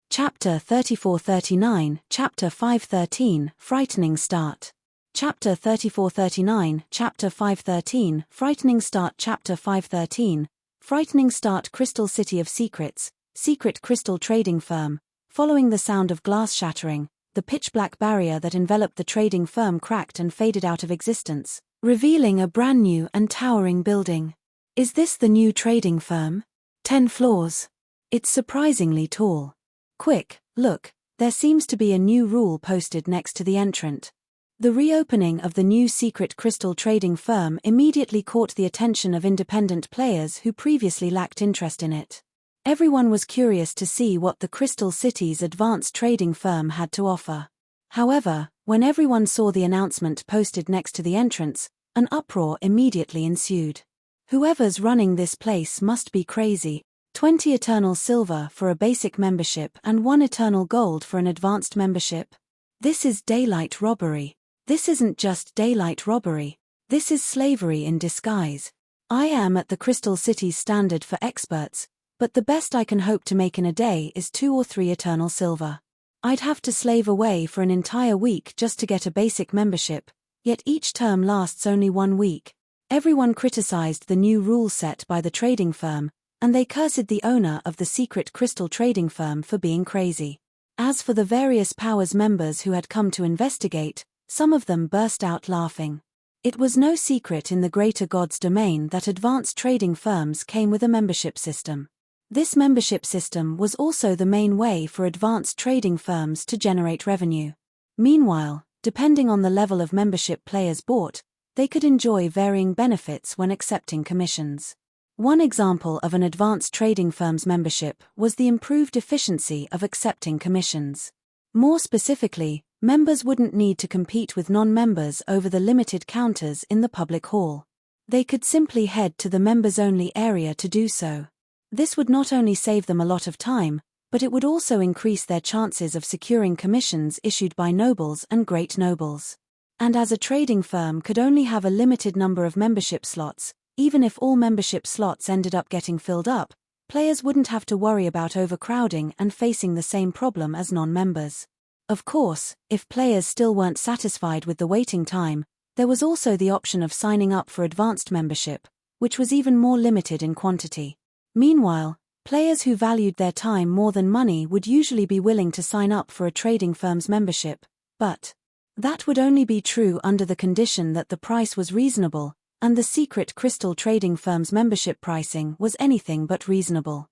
Chapter 3439, Chapter 513, Frightening Start. Chapter 3439, Chapter 513, Frightening Start. Chapter 513, Frightening Start. Crystal City of Secrets, Secret Crystal Trading Firm. Following the sound of glass shattering, the pitch-black barrier that enveloped the trading firm cracked and faded out of existence, revealing a brand new and towering building. Is this the new trading firm? 10 floors. It's surprisingly tall. Quick, look, there seems to be a new rule posted next to the entrant. The reopening of the new secret crystal trading firm immediately caught the attention of independent players who previously lacked interest in it. Everyone was curious to see what the Crystal City's advanced trading firm had to offer. However, when everyone saw the announcement posted next to the entrance, an uproar immediately ensued. Whoever's running this place must be crazy. 20 eternal silver for a basic membership and 1 eternal gold for an advanced membership. This is daylight robbery. This isn't just daylight robbery. This is slavery in disguise. I am at the Crystal City's standard for experts, but the best I can hope to make in a day is 2 or 3 eternal silver. I'd have to slave away for an entire week just to get a basic membership, yet each term lasts only 1 week. Everyone criticized the new rule set by the trading firm, and they cursed the owner of the secret crystal trading firm for being crazy. As for the various powers members who had come to investigate, some of them burst out laughing. It was no secret in the greater God's domain that advanced trading firms came with a membership system. This membership system was also the main way for advanced trading firms to generate revenue. Meanwhile, depending on the level of membership players bought, they could enjoy varying benefits when accepting commissions. One example of an advanced trading firm's membership was the improved efficiency of accepting commissions. More specifically, members wouldn't need to compete with non-members over the limited counters in the public hall. They could simply head to the members-only area to do so. This would not only save them a lot of time, but it would also increase their chances of securing commissions issued by nobles and great nobles. And as a trading firm could only have a limited number of membership slots, even if all membership slots ended up getting filled up, players wouldn't have to worry about overcrowding and facing the same problem as non-members. Of course, if players still weren't satisfied with the waiting time, there was also the option of signing up for advanced membership, which was even more limited in quantity. Meanwhile, players who valued their time more than money would usually be willing to sign up for a trading firm's membership, but that would only be true under the condition that the price was reasonable, and the secret crystal trading firm's membership pricing was anything but reasonable.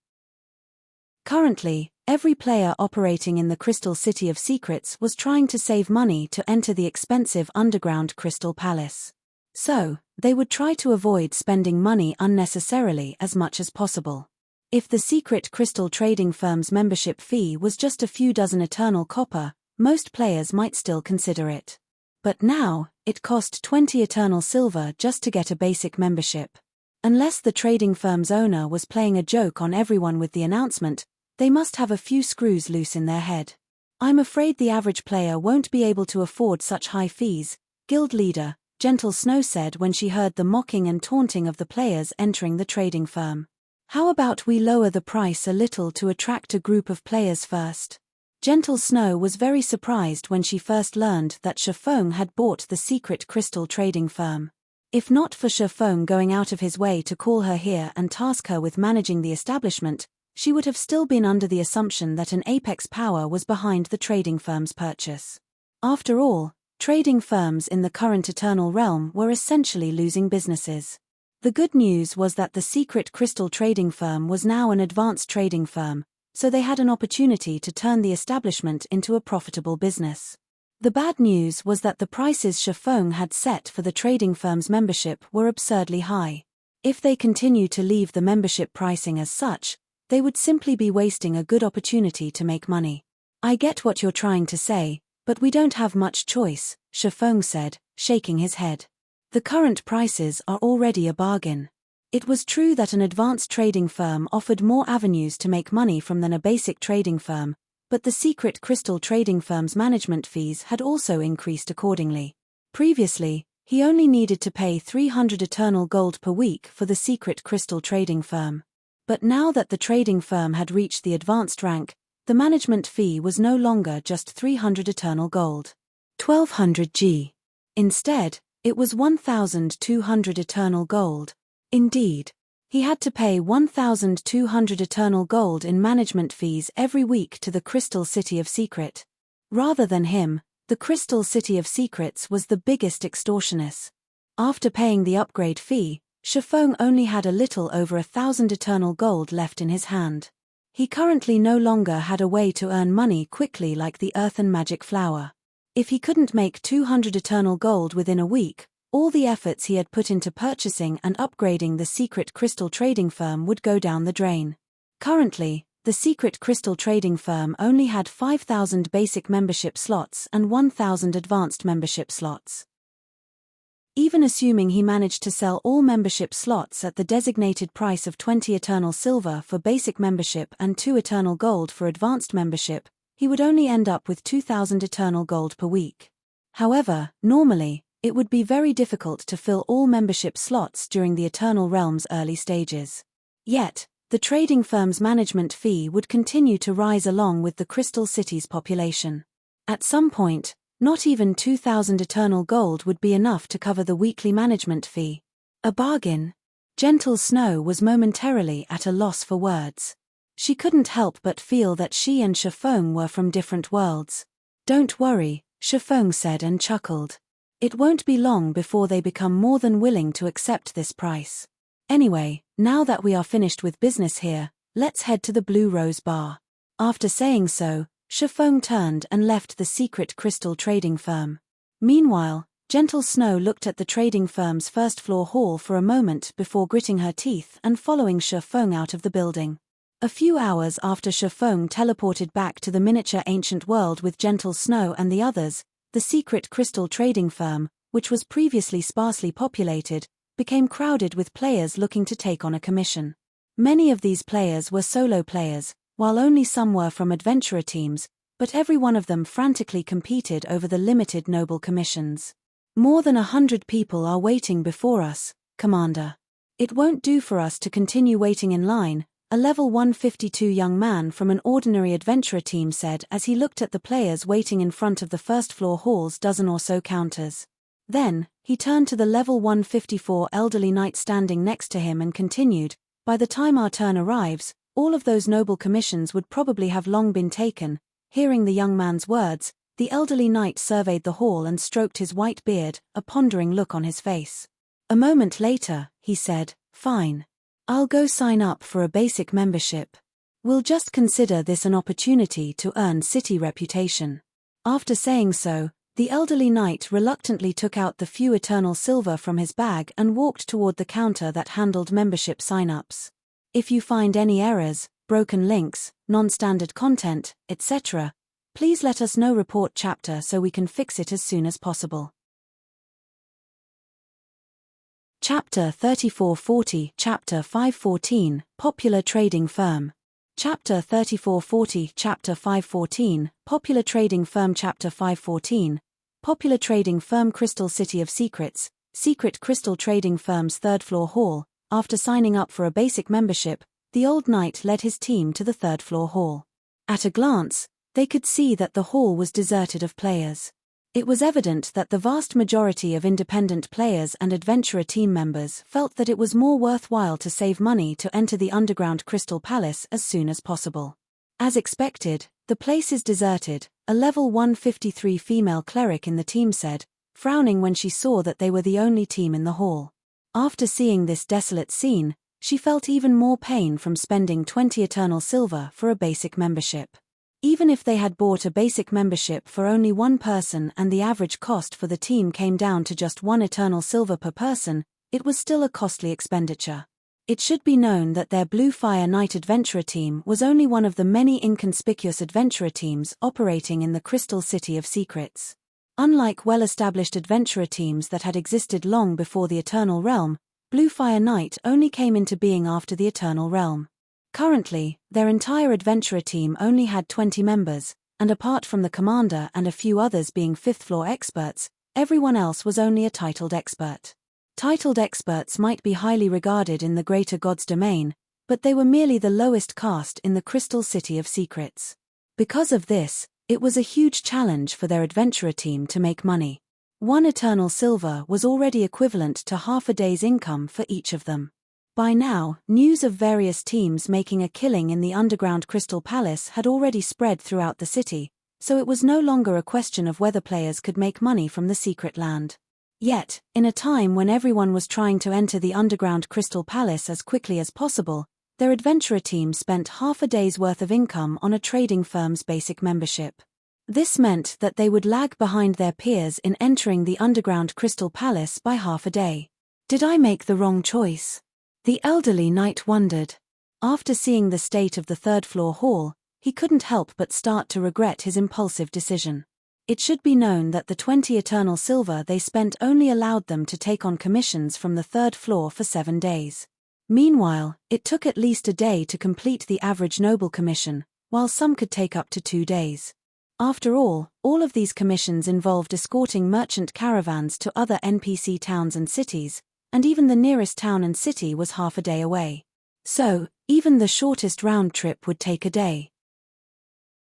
Currently, every player operating in the Crystal City of Secrets was trying to save money to enter the expensive underground Crystal Palace. So, they would try to avoid spending money unnecessarily as much as possible. If the secret crystal trading firm's membership fee was just a few dozen eternal copper, most players might still consider it. But now, it cost 20 eternal silver just to get a basic membership. Unless the trading firm's owner was playing a joke on everyone with the announcement, they must have a few screws loose in their head. I'm afraid the average player won't be able to afford such high fees, guild leader Gentle Snow said when she heard the mocking and taunting of the players entering the trading firm. How about we lower the price a little to attract a group of players first? Gentle Snow was very surprised when she first learned that Shifeng had bought the secret crystal trading firm. If not for Shifeng going out of his way to call her here and task her with managing the establishment, she would have still been under the assumption that an apex power was behind the trading firm's purchase. After all, trading firms in the current Eternal Realm were essentially losing businesses. The good news was that the secret crystal trading firm was now an advanced trading firm, so they had an opportunity to turn the establishment into a profitable business. The bad news was that the prices Shifeng had set for the trading firm's membership were absurdly high. If they continue to leave the membership pricing as such, they would simply be wasting a good opportunity to make money. I get what you're trying to say, but we don't have much choice, Shifeng said, shaking his head. The current prices are already a bargain. It was true that an advanced trading firm offered more avenues to make money from than a basic trading firm, but the secret crystal trading firm's management fees had also increased accordingly. Previously, he only needed to pay 300 eternal gold per week for the secret crystal trading firm. But now that the trading firm had reached the advanced rank, the management fee was no longer just 300 eternal gold. 1200 G. Instead, it was 1,200 eternal gold. Indeed, he had to pay 1,200 eternal gold in management fees every week to the Crystal City of Secret. Rather than him, the Crystal City of Secrets was the biggest extortionist. After paying the upgrade fee, Shifeng only had a little over 1,000 eternal gold left in his hand. He currently no longer had a way to earn money quickly like the earthen magic flower. If he couldn't make 200 eternal gold within a week, all the efforts he had put into purchasing and upgrading the secret crystal trading firm would go down the drain. Currently, the secret crystal trading firm only had 5,000 basic membership slots and 1,000 advanced membership slots. Even assuming he managed to sell all membership slots at the designated price of 20 eternal silver for basic membership and 2 eternal gold for advanced membership, he would only end up with 2,000 eternal gold per week. However, normally, it would be very difficult to fill all membership slots during the Eternal Realm's early stages. Yet, the trading firm's management fee would continue to rise along with the Crystal City's population. At some point, not even 2,000 eternal gold would be enough to cover the weekly management fee. A bargain. Gentle Snow was momentarily at a loss for words. She couldn't help but feel that she and Shifeng were from different worlds. Don't worry, Shifeng said and chuckled. It won't be long before they become more than willing to accept this price. Anyway, now that we are finished with business here, Let's head to the Blue Rose Bar. After saying so, Shifeng turned and left the secret crystal trading firm. Meanwhile, Gentle Snow looked at the trading firm's first-floor hall for a moment before gritting her teeth and following Shifeng out of the building. A few hours after Shifeng teleported back to the miniature ancient world with Gentle Snow and the others, the secret crystal trading firm, which was previously sparsely populated, became crowded with players looking to take on a commission. Many of these players were solo players, while only some were from adventurer teams, but every one of them frantically competed over the limited noble commissions. More than 100 people are waiting before us, Commander. It won't do for us to continue waiting in line, a level 152 young man from an ordinary adventurer team said as he looked at the players waiting in front of the first-floor hall's dozen or so counters. Then, he turned to the level 154 elderly knight standing next to him and continued, "By the time our turn arrives, all of those noble commissions would probably have long been taken." Hearing the young man's words, the elderly knight surveyed the hall and stroked his white beard, a pondering look on his face. A moment later, he said, "Fine. I'll go sign up for a basic membership. We'll just consider this an opportunity to earn city reputation." After saying so, the elderly knight reluctantly took out the few eternal silver from his bag and walked toward the counter that handled membership sign-ups. If you find any errors, broken links, non-standard content, etc., please let us know. Report chapter so we can fix it as soon as possible. Chapter 3440 Chapter 514 Popular Trading Firm. Chapter 3440 Chapter 514 Popular Trading Firm. Chapter 514 Popular Trading Firm. Crystal City of Secrets, Secret Crystal Trading Firm's third-floor hall. After signing up for a basic membership, the old knight led his team to the third-floor hall. At a glance, they could see that the hall was deserted of players. It was evident that the vast majority of independent players and adventurer team members felt that it was more worthwhile to save money to enter the underground Crystal Palace as soon as possible. As expected, the place is deserted, a level 153 female cleric in the team said, frowning when she saw that they were the only team in the hall. After seeing this desolate scene, she felt even more pain from spending 20 eternal silver for a basic membership. Even if they had bought a basic membership for only one person and the average cost for the team came down to just 1 eternal silver per person, it was still a costly expenditure. It should be known that their Blue Fire Knight adventurer team was only one of the many inconspicuous adventurer teams operating in the Crystal City of Secrets. Unlike well-established adventurer teams that had existed long before the Eternal Realm, Blue Fire Knight only came into being after the Eternal Realm. Currently, their entire adventurer team only had 20 members, and apart from the commander and a few others being fifth-floor experts, everyone else was only a titled expert. Titled experts might be highly regarded in the greater God's domain, but they were merely the lowest caste in the Crystal City of Secrets. Because of this, it was a huge challenge for their adventurer team to make money. 1 eternal silver was already equivalent to half a day's income for each of them. By now, news of various teams making a killing in the underground Crystal Palace had already spread throughout the city, so it was no longer a question of whether players could make money from the secret land. Yet, in a time when everyone was trying to enter the underground Crystal Palace as quickly as possible, their adventurer team spent half a day's worth of income on a trading firm's basic membership. This meant that they would lag behind their peers in entering the underground Crystal Palace by half a day. Did I make the wrong choice? The elderly knight wondered. After seeing the state of the third-floor hall, he couldn't help but start to regret his impulsive decision. It should be known that the 20 eternal silver they spent only allowed them to take on commissions from the third floor for 7 days. Meanwhile, it took at least a day to complete the average noble commission, while some could take up to 2 days. After all of these commissions involved escorting merchant caravans to other NPC towns and cities, and even the nearest town and city was half a day away. So, even the shortest round trip would take a day.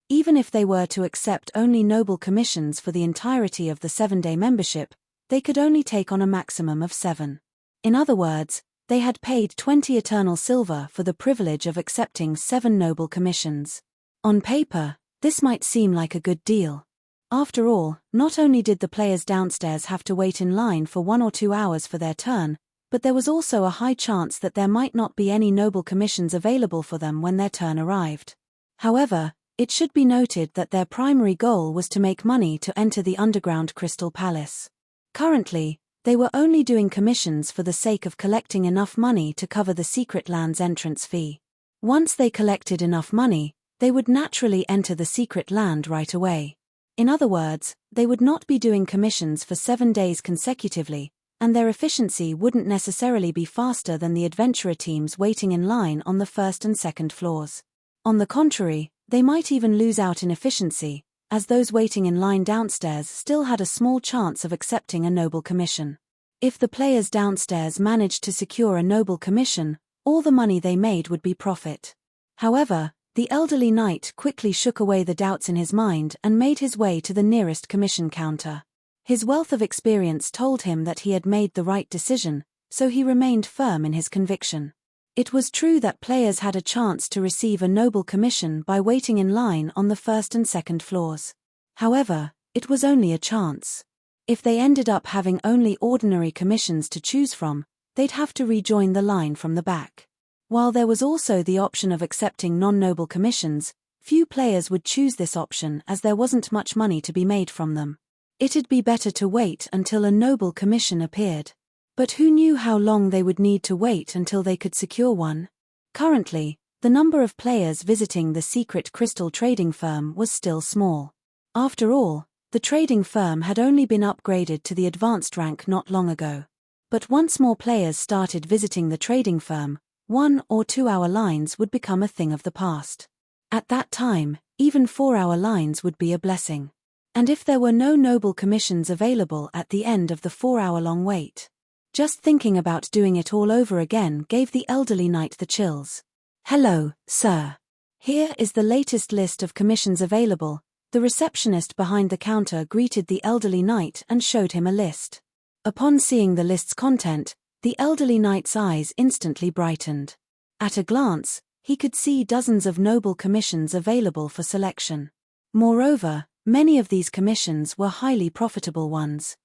Even if they were to accept only noble commissions for the entirety of the 7-day membership, they could only take on a maximum of 7. In other words, they had paid 20 eternal silver for the privilege of accepting 7 noble commissions. On paper, this might seem like a good deal. After all, not only did the players downstairs have to wait in line for 1 or 2 hours for their turn, but there was also a high chance that there might not be any noble commissions available for them when their turn arrived. However, it should be noted that their primary goal was to make money to enter the underground Crystal Palace. Currently, they were only doing commissions for the sake of collecting enough money to cover the secret land's entrance fee. Once they collected enough money, they would naturally enter the secret land right away. In other words, they would not be doing commissions for 7 days consecutively, and their efficiency wouldn't necessarily be faster than the adventurer teams waiting in line on the first and second floors. On the contrary, they might even lose out in efficiency, as those waiting in line downstairs still had a small chance of accepting a noble commission. If the players downstairs managed to secure a noble commission, all the money they made would be profit. However, the elderly knight quickly shook away the doubts in his mind and made his way to the nearest commission counter. His wealth of experience told him that he had made the right decision, so he remained firm in his conviction. It was true that players had a chance to receive a noble commission by waiting in line on the first and second floors. However, it was only a chance. If they ended up having only ordinary commissions to choose from, they'd have to rejoin the line from the back. While there was also the option of accepting non-noble commissions, few players would choose this option as there wasn't much money to be made from them. It'd be better to wait until a noble commission appeared. But who knew how long they would need to wait until they could secure one? Currently, the number of players visiting the secret crystal trading firm was still small. After all, the trading firm had only been upgraded to the advanced rank not long ago. But once more players started visiting the trading firm, 1 or 2 hour lines would become a thing of the past. At that time, even 4-hour lines would be a blessing. And if there were no noble commissions available at the end of the 4-hour-long wait? Just thinking about doing it all over again gave the elderly knight the chills. "Hello, sir. Here is the latest list of commissions available." The receptionist behind the counter greeted the elderly knight and showed him a list. Upon seeing the list's content, the elderly knight's eyes instantly brightened. At a glance, he could see dozens of noble commissions available for selection. Moreover, many of these commissions were highly profitable ones.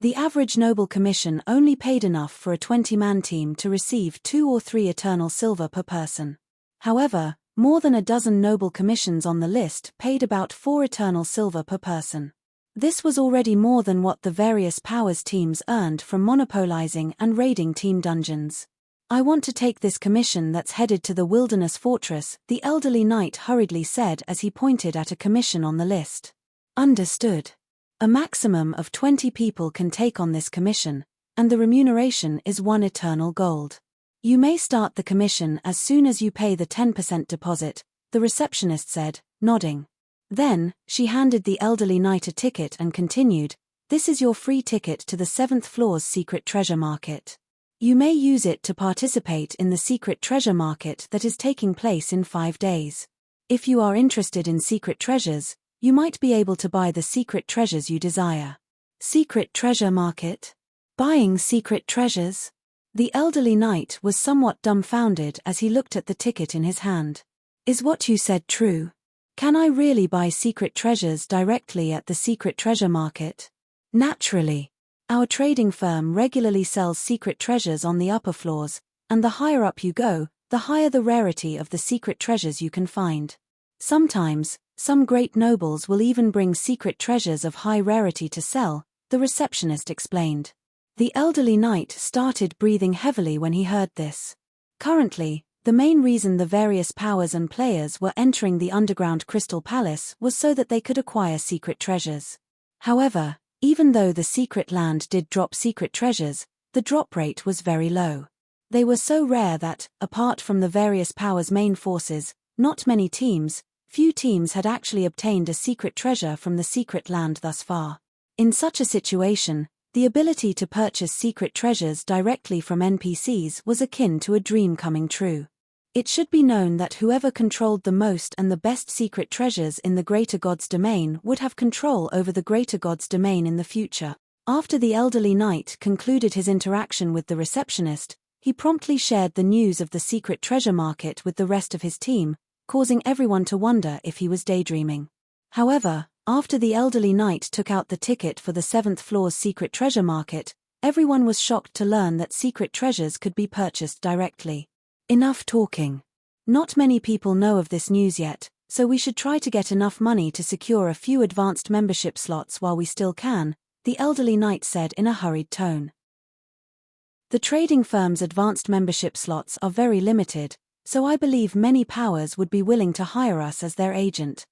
The average noble commission only paid enough for a 20-man team to receive 2 or 3 eternal silver per person. However, more than a dozen noble commissions on the list paid about 4 eternal silver per person. This was already more than what the various powers teams earned from monopolizing and raiding team dungeons. "I want to take this commission that's headed to the Wilderness Fortress," the elderly knight hurriedly said as he pointed at a commission on the list. "Understood. A maximum of 20 people can take on this commission, and the remuneration is 1 eternal gold. You may start the commission as soon as you pay the 10% deposit," the receptionist said, nodding. Then, she handed the elderly knight a ticket and continued, "This is your free ticket to the 7th floor's secret treasure market. You may use it to participate in the secret treasure market that is taking place in 5 days. If you are interested in secret treasures, you might be able to buy the secret treasures you desire." Secret treasure market? Buying secret treasures? The elderly knight was somewhat dumbfounded as he looked at the ticket in his hand. "Is what you said true? Can I really buy secret treasures directly at the secret treasure market?" "Naturally. Our trading firm regularly sells secret treasures on the upper floors, and the higher up you go, the higher the rarity of the secret treasures you can find. Sometimes, some great nobles will even bring secret treasures of high rarity to sell," the receptionist explained. The elderly knight started breathing heavily when he heard this. Currently, the main reason the various powers and players were entering the underground Crystal Palace was so that they could acquire secret treasures. However, even though the secret land did drop secret treasures, the drop rate was very low. They were so rare that, apart from the various powers' main forces, not many teams, few teams had actually obtained a secret treasure from the secret land thus far. In such a situation, the ability to purchase secret treasures directly from NPCs was akin to a dream coming true. It should be known that whoever controlled the most and the best secret treasures in the Greater God's domain would have control over the Greater God's domain in the future. After the elderly knight concluded his interaction with the receptionist, he promptly shared the news of the secret treasure market with the rest of his team, causing everyone to wonder if he was daydreaming. However, after the elderly knight took out the ticket for the 7th floor's secret treasure market, Everyone was shocked to learn that secret treasures could be purchased directly. Enough talking. Not many people know of this news yet, so we should try to get enough money to secure a few advanced membership slots while we still can, the elderly knight said in a hurried tone. The trading firm's advanced membership slots are very limited, so I believe many powers would be willing to hire us as their agent.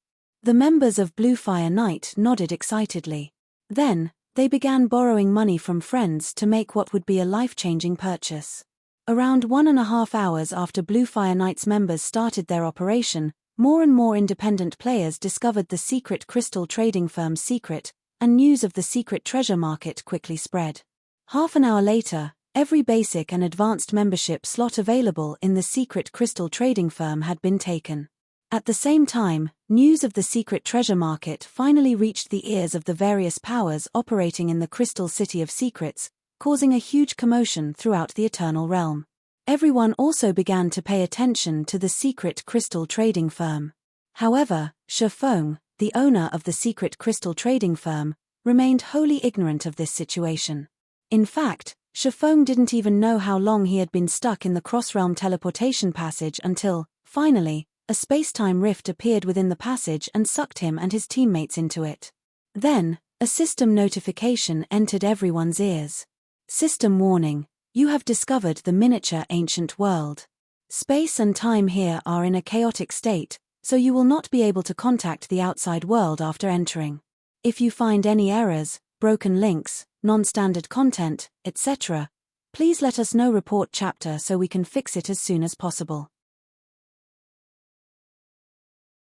The members of Bluefire Knight nodded excitedly. Then, they began borrowing money from friends to make what would be a life-changing purchase. Around 1.5 hours after Bluefire Knight's members started their operation, more and more independent players discovered the secret crystal trading firm's secret, and news of the secret treasure market quickly spread. Half an hour later, every basic and advanced membership slot available in the secret crystal trading firm had been taken. At the same time, news of the secret treasure market finally reached the ears of the various powers operating in the Crystal City of Secrets, causing a huge commotion throughout the Eternal Realm. Everyone also began to pay attention to the secret crystal trading firm. However, Shifeng, the owner of the secret crystal trading firm, remained wholly ignorant of this situation. In fact, Shifeng didn't even know how long he had been stuck in the cross-realm teleportation passage until, finally, a space-time rift appeared within the passage and sucked him and his teammates into it. Then, a system notification entered everyone's ears. System warning: you have discovered the miniature ancient world. Space and time here are in a chaotic state, so you will not be able to contact the outside world after entering. If you find any errors, broken links, non-standard content, etc., please let us know. Report chapter so we can fix it as soon as possible.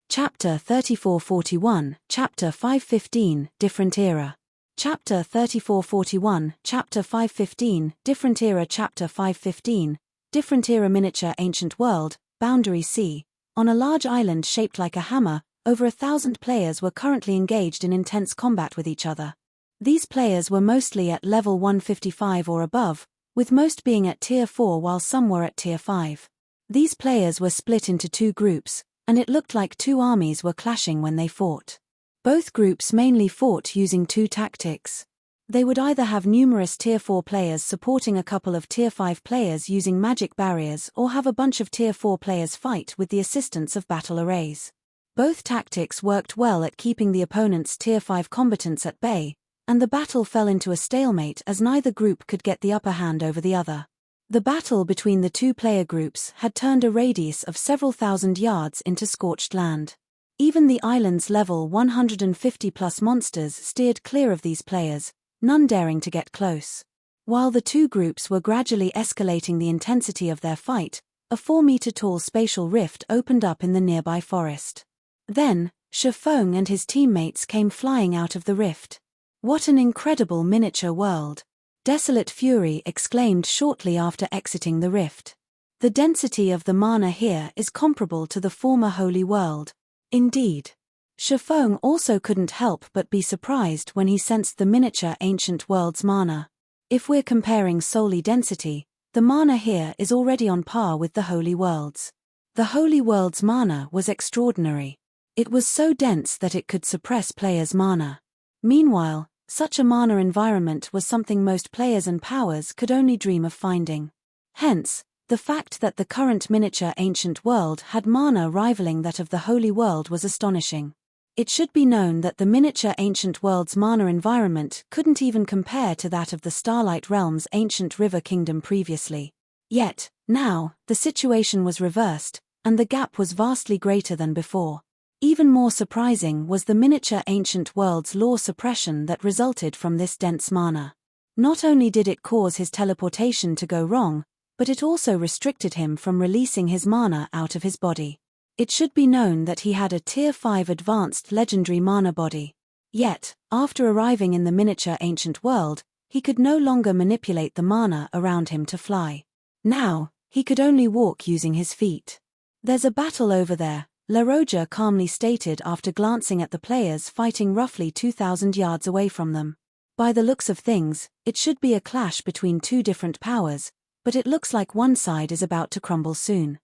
Chapter 3441, Chapter 515, Different Era. Chapter 3441, Chapter 515, Different Era. Chapter 515, Different Era. Miniature ancient world, Boundary Sea. On a large island shaped like a hammer, over 1,000 players were currently engaged in intense combat with each other. These players were mostly at level 155 or above, with most being at tier 4 while some were at tier 5. These players were split into two groups, and it looked like two armies were clashing when they fought. Both groups mainly fought using two tactics. They would either have numerous tier 4 players supporting a couple of tier 5 players using magic barriers, or have a bunch of tier 4 players fight with the assistance of battle arrays. Both tactics worked well at keeping the opponent's tier 5 combatants at bay, and the battle fell into a stalemate as neither group could get the upper hand over the other. The battle between the two player groups had turned a radius of several thousand yards into scorched land. Even the island's level 150+ monsters steered clear of these players, none daring to get close. While the two groups were gradually escalating the intensity of their fight, a 4-meter-tall spatial rift opened up in the nearby forest. Then, Shifeng and his teammates came flying out of the rift. What an incredible miniature world! Desolate Fury exclaimed shortly after exiting the rift. The density of the mana here is comparable to the former Holy World. Indeed. Shifeng also couldn't help but be surprised when he sensed the miniature ancient world's mana. If we're comparing solely density, the mana here is already on par with the Holy World's. The Holy World's mana was extraordinary. It was so dense that it could suppress players' mana. Meanwhile, such a mana environment was something most players and powers could only dream of finding. Hence, the fact that the current miniature ancient world had mana rivaling that of the Holy World was astonishing. It should be known that the miniature ancient world's mana environment couldn't even compare to that of the Starlight Realm's ancient river kingdom previously. Yet, now, the situation was reversed, and the gap was vastly greater than before. Even more surprising was the miniature ancient world's law suppression that resulted from this dense mana. Not only did it cause his teleportation to go wrong, but it also restricted him from releasing his mana out of his body. It should be known that he had a tier 5 advanced legendary mana body. Yet, after arriving in the miniature ancient world, he could no longer manipulate the mana around him to fly. Now, he could only walk using his feet. "There's a battle over there," La Roja calmly stated after glancing at the players fighting roughly 2,000 yards away from them. By the looks of things, it should be a clash between two different powers, but it looks like one side is about to crumble soon.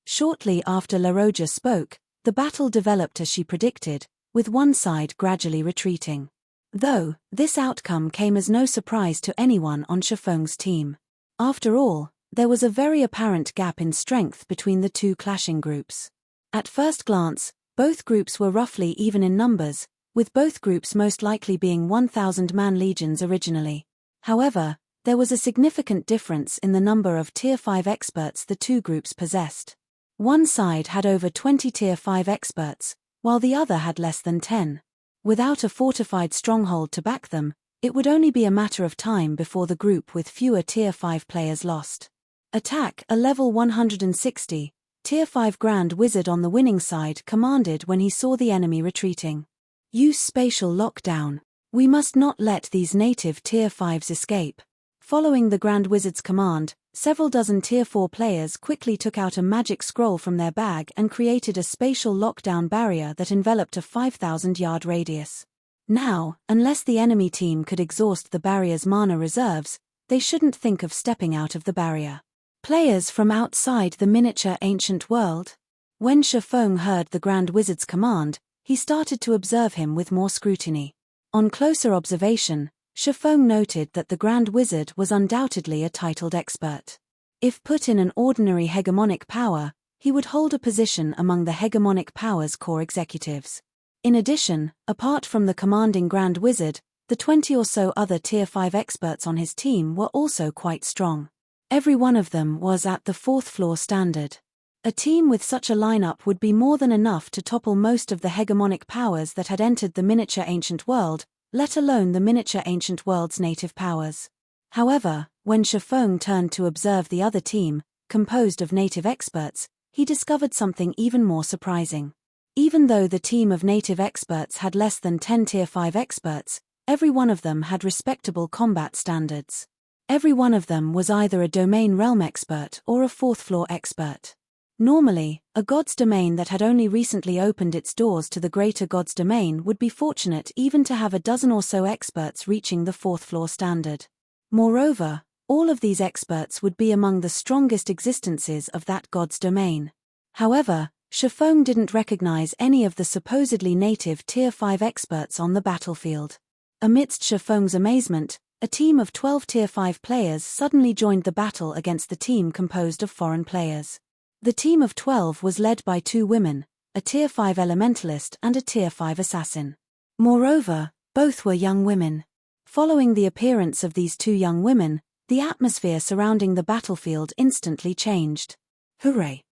Shortly after La Roja spoke, the battle developed as she predicted, with one side gradually retreating. Though, this outcome came as no surprise to anyone on Shifeng's team. After all, there was a very apparent gap in strength between the two clashing groups. At first glance, both groups were roughly even in numbers, with both groups most likely being 1,000-man legions originally. However, there was a significant difference in the number of Tier 5 experts the two groups possessed. One side had over 20 Tier 5 experts, while the other had less than 10. Without a fortified stronghold to back them, it would only be a matter of time before the group with fewer Tier 5 players lost. Attack, a level 160, Tier 5 Grand Wizard on the winning side commanded when he saw the enemy retreating. Use spatial lockdown. We must not let these native Tier 5s escape. Following the Grand Wizard's command, several dozen Tier 4 players quickly took out a magic scroll from their bag and created a spatial lockdown barrier that enveloped a 5,000-yard radius. Now, unless the enemy team could exhaust the barrier's mana reserves, they shouldn't think of stepping out of the barrier. Players from outside the miniature ancient world? When Shifeng heard the Grand Wizard's command, he started to observe him with more scrutiny. On closer observation, Shifeng noted that the Grand Wizard was undoubtedly a titled expert. If put in an ordinary hegemonic power, he would hold a position among the hegemonic power's core executives. In addition, apart from the commanding Grand Wizard, the 20 or so other Tier 5 experts on his team were also quite strong. Every one of them was at the 4th floor standard. A team with such a lineup would be more than enough to topple most of the hegemonic powers that had entered the miniature ancient world, let alone the miniature ancient world's native powers. However, when Shifeng turned to observe the other team, composed of native experts, he discovered something even more surprising. Even though the team of native experts had less than 10 Tier 5 experts, every one of them had respectable combat standards. Every one of them was either a domain realm expert or a 4th floor expert. Normally, a god's domain that had only recently opened its doors to the greater god's domain would be fortunate even to have a dozen or so experts reaching the 4th floor standard. Moreover, all of these experts would be among the strongest existences of that god's domain. However, Shifeng didn't recognize any of the supposedly native Tier 5 experts on the battlefield. Amidst Shifeng's amazement, a team of 12 Tier 5 players suddenly joined the battle against the team composed of foreign players. The team of 12 was led by 2 women, a Tier 5 elementalist and a Tier 5 assassin. Moreover, both were young women. Following the appearance of these 2 young women, the atmosphere surrounding the battlefield instantly changed. Hooray!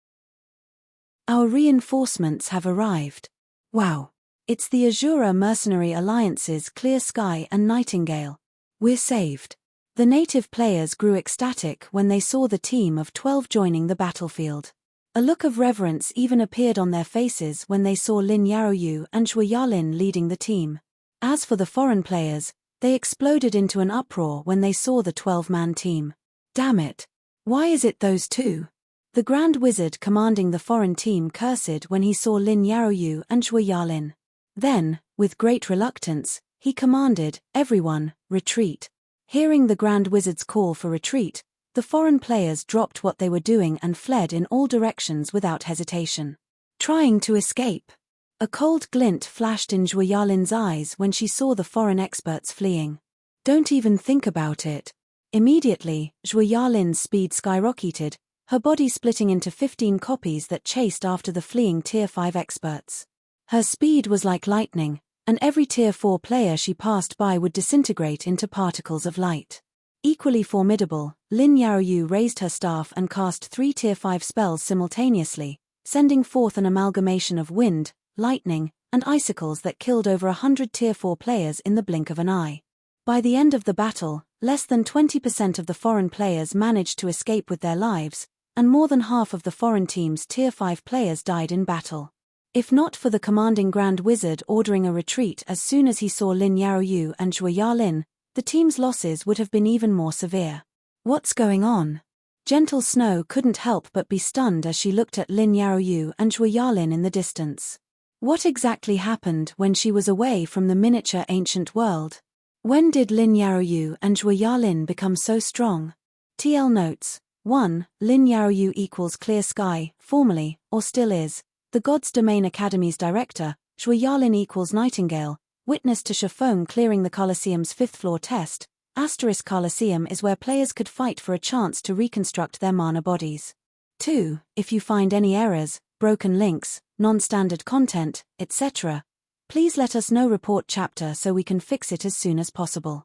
Our reinforcements have arrived. Wow! It's the Azura Mercenary Alliance's Clear Sky and Nightingale. We're saved. The native players grew ecstatic when they saw the team of 12 joining the battlefield. A look of reverence even appeared on their faces when they saw Lin Yaoyu and Zhuo Yalin leading the team. As for the foreign players, they exploded into an uproar when they saw the 12-man team. Damn it! Why is it those 2? The Grand Wizard commanding the foreign team cursed when he saw Lin Yaoyu and Zhuo Yalin. Then, with great reluctance, he commanded, "Everyone, retreat." Hearing the Grand Wizard's call for retreat, the foreign players dropped what they were doing and fled in all directions without hesitation. Trying to escape. A cold glint flashed in Zhuo Yalin's eyes when she saw the foreign experts fleeing. Don't even think about it. Immediately, Zhuo Yalin's speed skyrocketed, her body splitting into 15 copies that chased after the fleeing Tier 5 experts. Her speed was like lightning, and every Tier 4 player she passed by would disintegrate into particles of light. Equally formidable, Lin Yaoyu raised her staff and cast 3 Tier 5 spells simultaneously, sending forth an amalgamation of wind, lightning, and icicles that killed over 100 Tier 4 players in the blink of an eye. By the end of the battle, less than 20% of the foreign players managed to escape with their lives, and more than half of the foreign team's Tier 5 players died in battle. If not for the commanding Grand Wizard ordering a retreat as soon as he saw Lin Yaoyu and Zhuo Yalin, the team's losses would have been even more severe. What's going on? Gentle Snow couldn't help but be stunned as she looked at Lin Yaoyu and Zhuo Yalin in the distance. What exactly happened when she was away from the miniature ancient world? When did Lin Yaoyu and Zhuo Yalin become so strong? TL notes. 1. Lin Yaoyu equals Clear Sky, formerly, or still is, the God's Domain Academy's director. Zhuo Yalin equals Nightingale, Witness to Chiffon clearing the Colosseum's fifth-floor test. * Colosseum is where players could fight for a chance to reconstruct their mana bodies. 2. If you find any errors, broken links, non-standard content, etc., please let us know. Report chapter so we can fix it as soon as possible.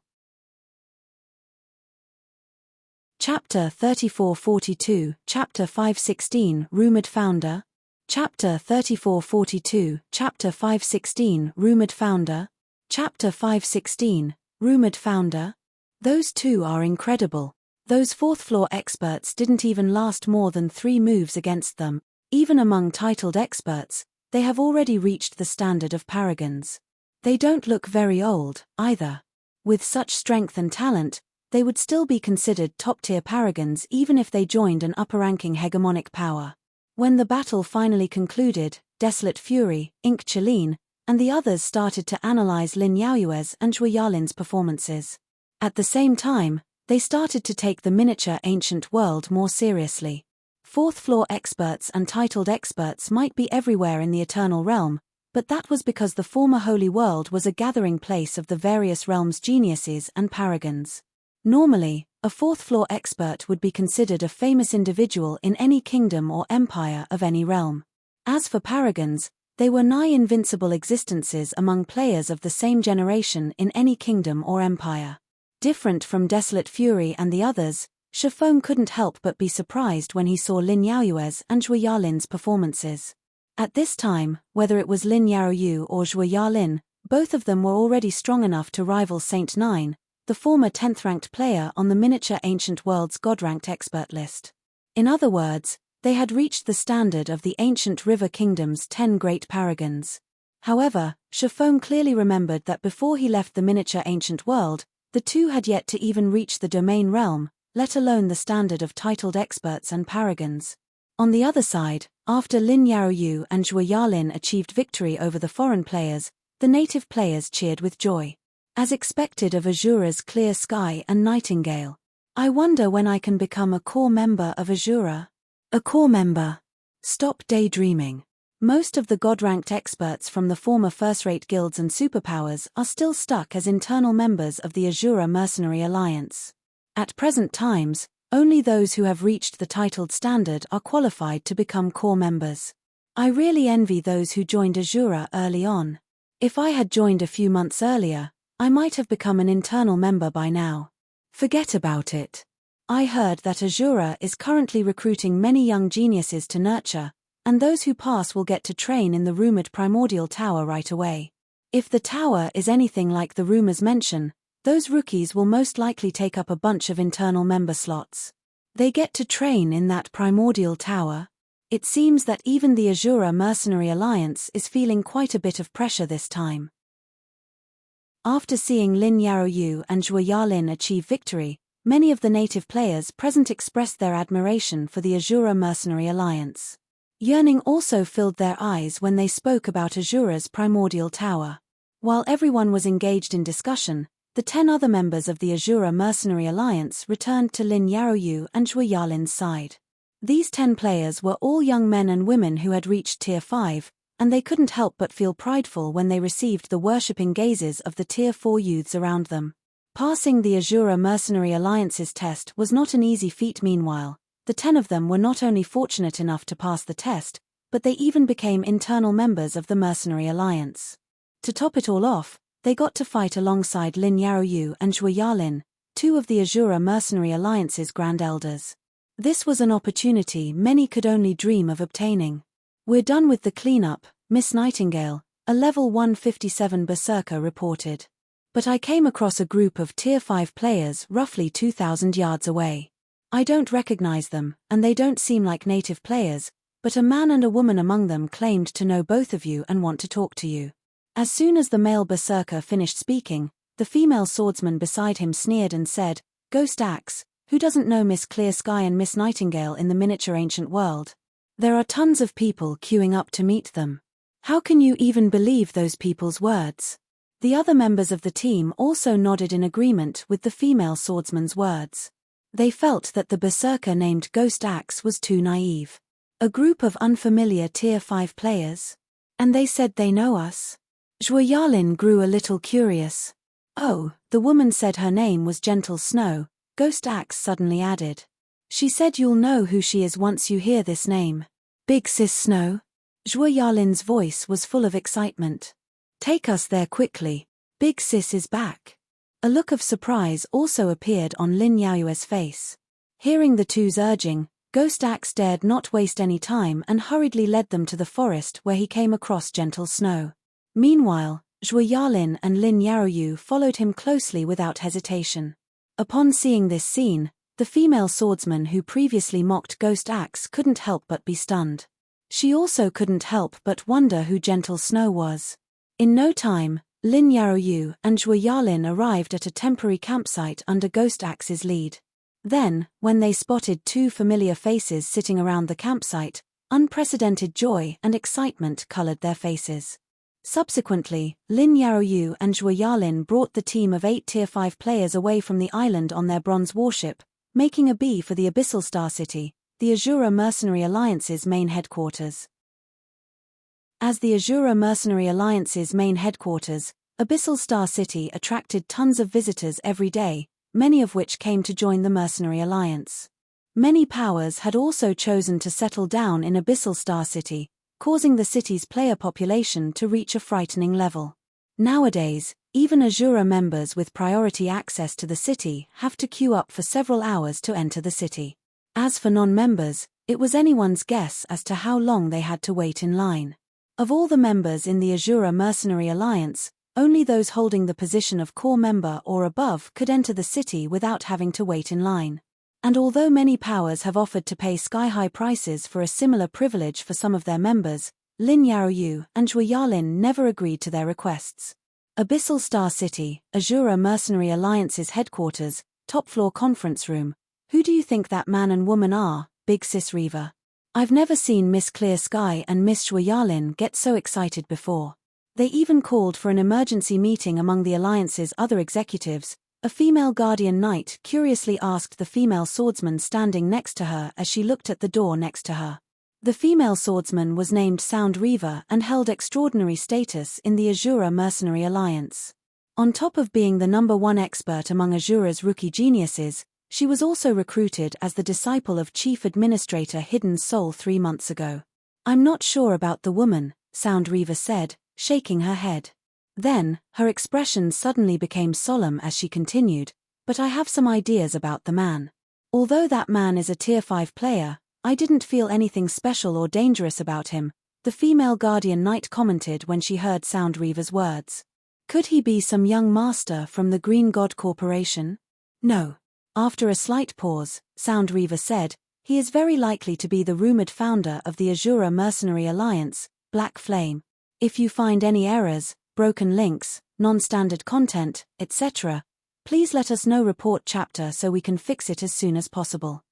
Chapter 3442, Chapter 516, Rumored Founder. Chapter 3442, Chapter 516, Rumored Founder. Chapter 516, Rumored Founder. Those two are incredible. Those fourth-floor experts didn't even last more than 3 moves against them. Even among titled experts, they have already reached the standard of paragons. They don't look very old, either. With such strength and talent, they would still be considered top-tier paragons even if they joined an upper-ranking hegemonic power. When the battle finally concluded, Desolate Fury, Ink Chalene, and the others started to analyze Lin Yaoyue's and Zhuo Yalin's performances. At the same time, they started to take the miniature ancient world more seriously. Fourth-floor experts and titled experts might be everywhere in the Eternal Realm, but that was because the former Holy World was a gathering place of the various realms' geniuses and paragons. Normally, a fourth-floor expert would be considered a famous individual in any kingdom or empire of any realm. As for paragons, they were nigh invincible existences among players of the same generation in any kingdom or empire. Different from Desolate Fury and the others, Chiffon couldn't help but be surprised when he saw Lin Yaoyue's and Zhuo Yalin's performances. At this time, whether it was Lin Yaoyu or Zhuo Yalin, both of them were already strong enough to rival Saint Nine, the former 10th-ranked player on the miniature ancient world's god-ranked expert list. In other words, they had reached the standard of the ancient river kingdom's 10 great paragons. However, Chiffon clearly remembered that before he left the miniature ancient world, the two had yet to even reach the domain realm, let alone the standard of titled experts and paragons. On the other side, after Lin Yaoyu and Zhuo Yalin achieved victory over the foreign players, the native players cheered with joy. As expected of Azura's Clear Sky and Nightingale. I wonder when I can become a core member of Azura. A core member. Stop daydreaming. Most of the god-ranked experts from the former first-rate guilds and superpowers are still stuck as internal members of the Azura Mercenary Alliance. At present times, only those who have reached the titled standard are qualified to become core members. I really envy those who joined Azura early on. If I had joined a few months earlier, I might have become an internal member by now. Forget about it. I heard that Azura is currently recruiting many young geniuses to nurture, and those who pass will get to train in the rumored Primordial Tower right away. If the tower is anything like the rumors mention, those rookies will most likely take up a bunch of internal member slots. They get to train in that Primordial Tower. It seems that even the Azura Mercenary Alliance is feeling quite a bit of pressure this time. After seeing Lin Yaoyu and Zhuo Yalin achieve victory, many of the native players present expressed their admiration for the Azura Mercenary Alliance. Yearning also filled their eyes when they spoke about Azura's Primordial Tower. While everyone was engaged in discussion, the 10 other members of the Azura Mercenary Alliance returned to Lin Yaoyu and Zhuo Yalin's side. These 10 players were all young men and women who had reached Tier 5, and they couldn't help but feel prideful when they received the worshipping gazes of the Tier 4 youths around them. Passing the Azura Mercenary Alliance's test was not an easy feat. Meanwhile, the 10 of them were not only fortunate enough to pass the test, but they even became internal members of the Mercenary Alliance. To top it all off, they got to fight alongside Lin Yaoyu and Zhuo Yalin, 2 of the Azura Mercenary Alliance's Grand Elders. This was an opportunity many could only dream of obtaining. We're done with the cleanup, Miss Nightingale, a level 157 berserker reported. But I came across a group of Tier 5 players roughly 2,000 yards away. I don't recognize them, and they don't seem like native players, but a man and a woman among them claimed to know both of you and want to talk to you. As soon as the male berserker finished speaking, the female swordsman beside him sneered and said, "Ghost Axe, who doesn't know Miss Clear Sky and Miss Nightingale in the miniature ancient world? There are tons of people queuing up to meet them. How can you even believe those people's words?" The other members of the team also nodded in agreement with the female swordsman's words. They felt that the berserker named Ghost Axe was too naive. A group of unfamiliar Tier 5 players? And they said they know us? Zhuo grew a little curious. Oh, the woman said her name was Gentle Snow, Ghost Axe suddenly added. She said you'll know who she is once you hear this name. Big Sis Snow? Zhuo voice was full of excitement. Take us there quickly. Big Sis is back. A look of surprise also appeared on Lin Yaoyue's face. Hearing the two's urging, Ghost Axe dared not waste any time and hurriedly led them to the forest where he came across Gentle Snow. Meanwhile, Zhuo and Lin Yaoyu followed him closely without hesitation. Upon seeing this scene, the female swordsman who previously mocked Ghost Axe couldn't help but be stunned. She also couldn't help but wonder who Gentle Snow was. In no time, Lin Yaoyu and Zhuo arrived at a temporary campsite under Ghost Axe's lead. Then, when they spotted two familiar faces sitting around the campsite, unprecedented joy and excitement colored their faces. Subsequently, Lin Yaoyu and Zhuo brought the team of 8 Tier 5 players away from the island on their bronze warship, making a bee for the Abyssal Star City, the Azura Mercenary Alliance's main headquarters. As the Azura Mercenary Alliance's main headquarters, Abyssal Star City attracted tons of visitors every day, many of which came to join the Mercenary Alliance. Many powers had also chosen to settle down in Abyssal Star City, causing the city's player population to reach a frightening level. Nowadays, even Azura members with priority access to the city have to queue up for several hours to enter the city. As for non-members, it was anyone's guess as to how long they had to wait in line. Of all the members in the Azura Mercenary Alliance, only those holding the position of core member or above could enter the city without having to wait in line. And although many powers have offered to pay sky-high prices for a similar privilege for some of their members, Lin Yaoyu and Zhuo never agreed to their requests. Abyssal Star City, Azura Mercenary Alliance's headquarters, top-floor conference room. Who do you think that man and woman are, Big Sis Reva? I've never seen Miss Clear Sky and Miss Zhuo get so excited before. They even called for an emergency meeting among the Alliance's other executives. A female guardian knight curiously asked the female swordsman standing next to her as she looked at the door next to her. The female swordsman was named Sound Reva and held extraordinary status in the Azura Mercenary Alliance. On top of being the #1 expert among Azura's rookie geniuses, she was also recruited as the disciple of Chief Administrator Hidden Soul 3 months ago. I'm not sure about the woman, Sound Reva said, shaking her head. Then, her expression suddenly became solemn as she continued, but I have some ideas about the man. Although that man is a Tier 5 player, I didn't feel anything special or dangerous about him, the female guardian knight commented when she heard Sound Reva's words. Could he be some young master from the Green God Corporation? No. After a slight pause, Sound Reva said, he is very likely to be the rumored founder of the Azura Mercenary Alliance, Black Flame. If you find any errors, broken links, non-standard content, etc., please let us know. Report chapter so we can fix it as soon as possible.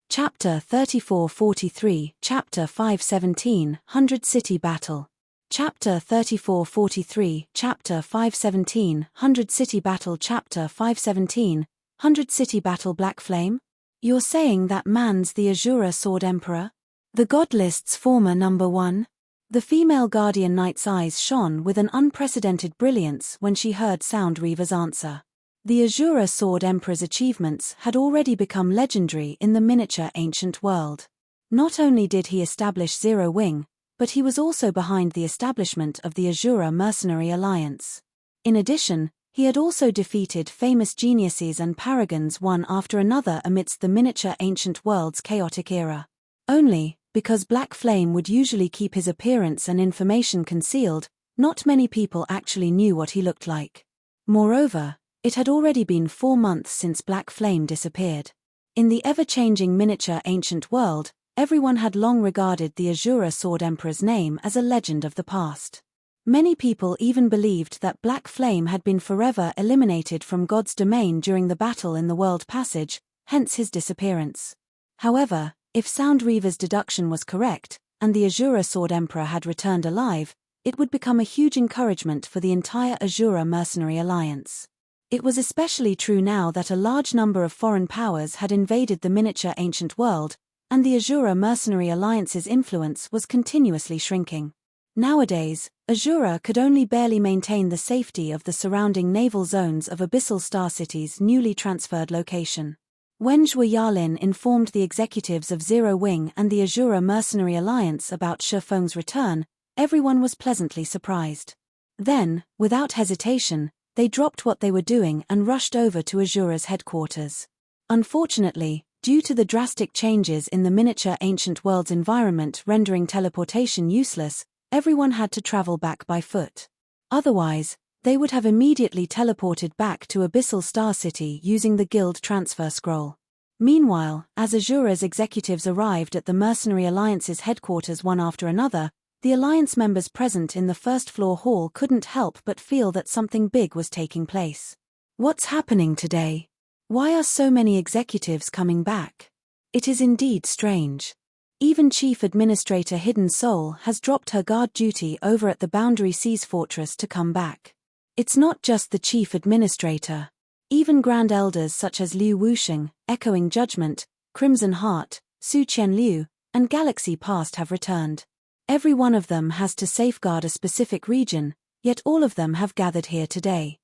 Chapter 3443, Chapter 517, 100 City Battle. Chapter 3443, Chapter 517, 100 City Battle. Chapter 517, 100 City Battle. Black Flame? You're saying that man's the Azura Sword Emperor? The God List's former #1? The female guardian knight's eyes shone with an unprecedented brilliance when she heard Sound Reva's answer. The Azura Sword Emperor's achievements had already become legendary in the miniature ancient world. Not only did he establish Zero Wing, but he was also behind the establishment of the Azura Mercenary Alliance. In addition, he had also defeated famous geniuses and paragons one after another amidst the miniature ancient world's chaotic era. Only, because Black Flame would usually keep his appearance and information concealed, not many people actually knew what he looked like. Moreover, it had already been 4 months since Black Flame disappeared. In the ever-changing miniature ancient world, everyone had long regarded the Azura Sword Emperor's name as a legend of the past. Many people even believed that Black Flame had been forever eliminated from God's domain during the battle in the World Passage, hence his disappearance. However, if Sound Reva's deduction was correct, and the Azura Sword Emperor had returned alive, it would become a huge encouragement for the entire Azura Mercenary Alliance. It was especially true now that a large number of foreign powers had invaded the miniature ancient world, and the Azura Mercenary Alliance's influence was continuously shrinking. Nowadays, Azura could only barely maintain the safety of the surrounding naval zones of Abyssal Star City's newly transferred location. When Zhou Yalin informed the executives of Zero Wing and the Azura Mercenary Alliance about Shi Feng's return, everyone was pleasantly surprised. Then, without hesitation, they dropped what they were doing and rushed over to Azura's headquarters. Unfortunately, due to the drastic changes in the miniature ancient world's environment rendering teleportation useless, everyone had to travel back by foot. Otherwise, they would have immediately teleported back to Abyssal Star City using the guild transfer scroll. Meanwhile, as Azura's executives arrived at the Mercenary Alliance's headquarters one after another, the Alliance members present in the first-floor hall couldn't help but feel that something big was taking place. What's happening today? Why are so many executives coming back? It is indeed strange. Even Chief Administrator Hidden Soul has dropped her guard duty over at the Boundary Seas Fortress to come back. It's not just the Chief Administrator. Even Grand Elders such as Liu Wusheng, Echoing Judgment, Crimson Heart, Su Qianliu, and Galaxy Past have returned. Every one of them has to safeguard a specific region, yet all of them have gathered here today.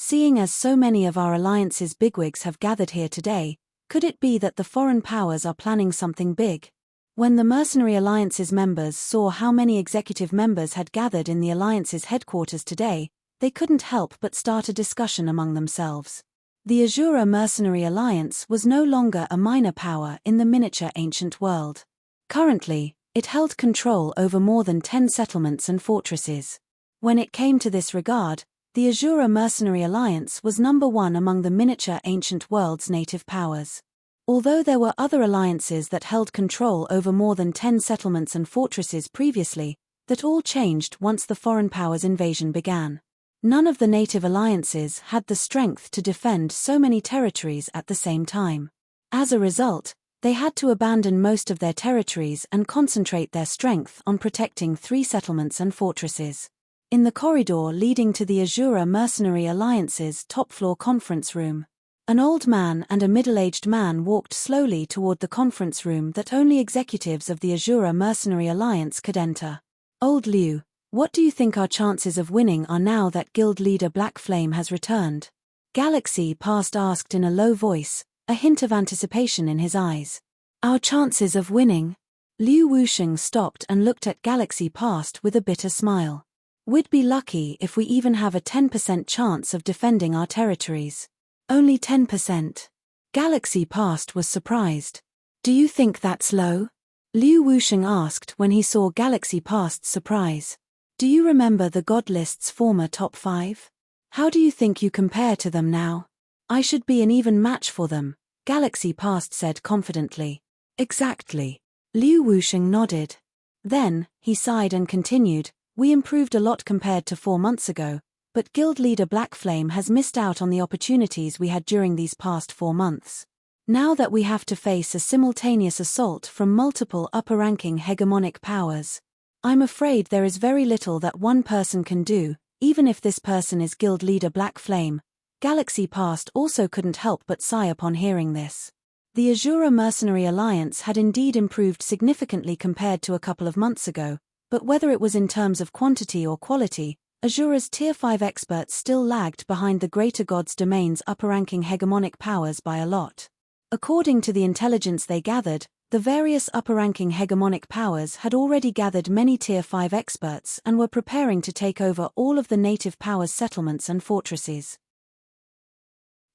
Seeing as so many of our alliance's bigwigs have gathered here today, could it be that the foreign powers are planning something big? When the Mercenary Alliance's members saw how many executive members had gathered in the alliance's headquarters today, they couldn't help but start a discussion among themselves. The Azura Mercenary Alliance was no longer a minor power in the miniature ancient world. Currently, it held control over more than 10 settlements and fortresses. When it came to this regard, the Azura Mercenary Alliance was number one among the miniature ancient world's native powers. Although there were other alliances that held control over more than 10 settlements and fortresses previously, that all changed once the foreign powers' invasion began. None of the native alliances had the strength to defend so many territories at the same time. As a result, they had to abandon most of their territories and concentrate their strength on protecting 3 settlements and fortresses. In the corridor leading to the Azura Mercenary Alliance's top-floor conference room, an old man and a middle-aged man walked slowly toward the conference room that only executives of the Azura Mercenary Alliance could enter. Old Liu, what do you think our chances of winning are now that guild leader Black Flame has returned? Galaxy Past asked in a low voice, a hint of anticipation in his eyes. Our chances of winning? Liu Wusheng stopped and looked at Galaxy Past with a bitter smile. We'd be lucky if we even have a 10% chance of defending our territories. Only 10%. Galaxy Past was surprised. Do you think that's low? Liu Wusheng asked when he saw Galaxy Past's surprise. Do you remember the God List's former top 5? How do you think you compare to them now? I should be an even match for them, Galaxy Past said confidently. Exactly. Liu Wusheng nodded. Then, he sighed and continued, we improved a lot compared to 4 months ago, but guild leader Black Flame has missed out on the opportunities we had during these past 4 months. Now that we have to face a simultaneous assault from multiple upper-ranking hegemonic powers, I'm afraid there is very little that one person can do, even if this person is guild leader Black Flame. Galaxy Past also couldn't help but sigh upon hearing this. The Azura Mercenary Alliance had indeed improved significantly compared to a couple of months ago, but whether it was in terms of quantity or quality, Azura's Tier 5 experts still lagged behind the Greater Gods Domain's upper-ranking hegemonic powers by a lot. According to the intelligence they gathered, the various upper-ranking hegemonic powers had already gathered many Tier 5 experts and were preparing to take over all of the native powers' settlements and fortresses.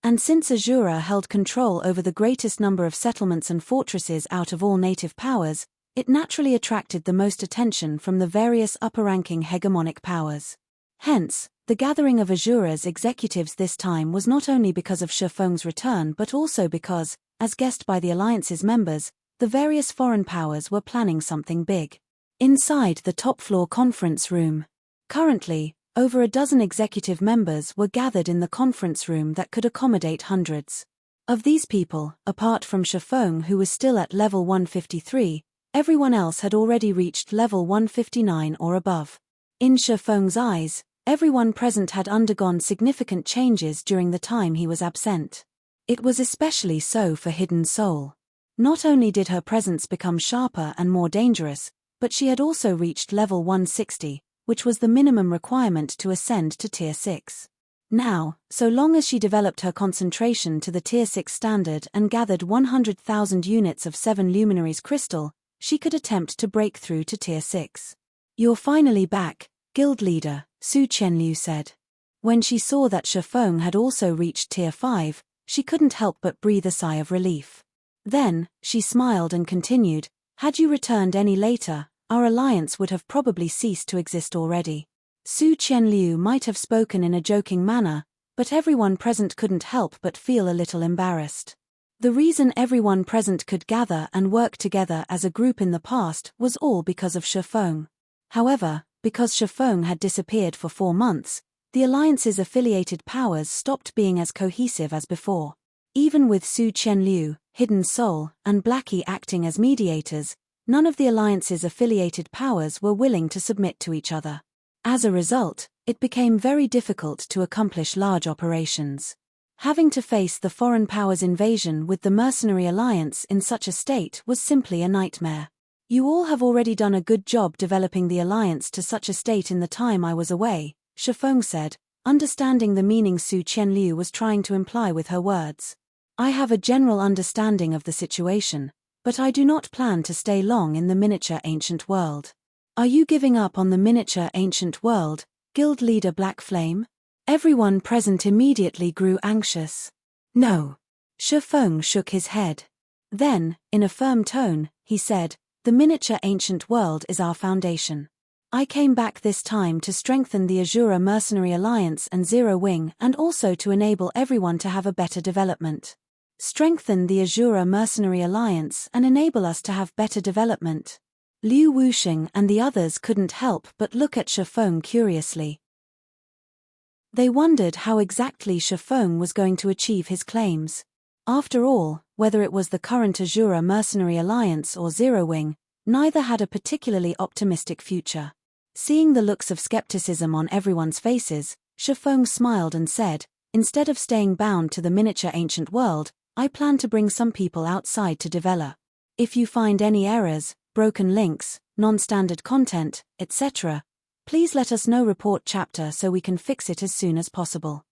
And since Azura held control over the greatest number of settlements and fortresses out of all native powers, it naturally attracted the most attention from the various upper-ranking hegemonic powers. Hence, the gathering of Azura's executives this time was not only because of Shi Feng's return but also because, as guessed by the Alliance's members, the various foreign powers were planning something big. Inside the top-floor conference room, currently, over a dozen executive members were gathered in the conference room that could accommodate hundreds. Of these people, apart from Shi Feng who was still at level 153, everyone else had already reached level 159 or above. In Shi Feng's eyes, everyone present had undergone significant changes during the time he was absent. It was especially so for Hidden Soul. Not only did her presence become sharper and more dangerous, but she had also reached level 160, which was the minimum requirement to ascend to Tier 6. Now, so long as she developed her concentration to the Tier 6 standard and gathered 100,000 units of 7 Luminaries crystal, she could attempt to break through to Tier 6. "You're finally back, guild leader," Su Qianliu said. When she saw that Shifeng had also reached Tier 5, she couldn't help but breathe a sigh of relief. Then, she smiled and continued, "Had you returned any later, our alliance would have probably ceased to exist already." Su Qianliu might have spoken in a joking manner, but everyone present couldn't help but feel a little embarrassed. The reason everyone present could gather and work together as a group in the past was all because of Shifeng. However, because Shifeng had disappeared for 4 months, the alliance's affiliated powers stopped being as cohesive as before. Even with Su Qianliu, Hidden Soul, and Blackie acting as mediators, none of the alliance's affiliated powers were willing to submit to each other. As a result, it became very difficult to accomplish large operations. Having to face the foreign powers' invasion with the mercenary alliance in such a state was simply a nightmare. "You all have already done a good job developing the alliance to such a state in the time I was away," Shifeng said, understanding the meaning Su Qianliu was trying to imply with her words. "I have a general understanding of the situation, but I do not plan to stay long in the miniature ancient world." "Are you giving up on the miniature ancient world, guild leader Black Flame?" Everyone present immediately grew anxious. "No." Shifeng shook his head. Then, in a firm tone, he said, "The miniature ancient world is our foundation. I came back this time to strengthen the Azura Mercenary Alliance and Zero Wing and also to enable everyone to have a better development." Strengthen the Azura Mercenary Alliance and enable us to have better development. Liu Wuxing and the others couldn't help but look at Shifeng curiously. They wondered how exactly Shifeng was going to achieve his claims. After all, whether it was the current Azura Mercenary Alliance or Zero Wing, neither had a particularly optimistic future. Seeing the looks of skepticism on everyone's faces, Shifeng smiled and said, "Instead of staying bound to the miniature ancient world, I plan to bring some people outside to develop. If you find any errors, broken links, non-standard content, etc., please let us know. Report chapter so we can fix it as soon as possible."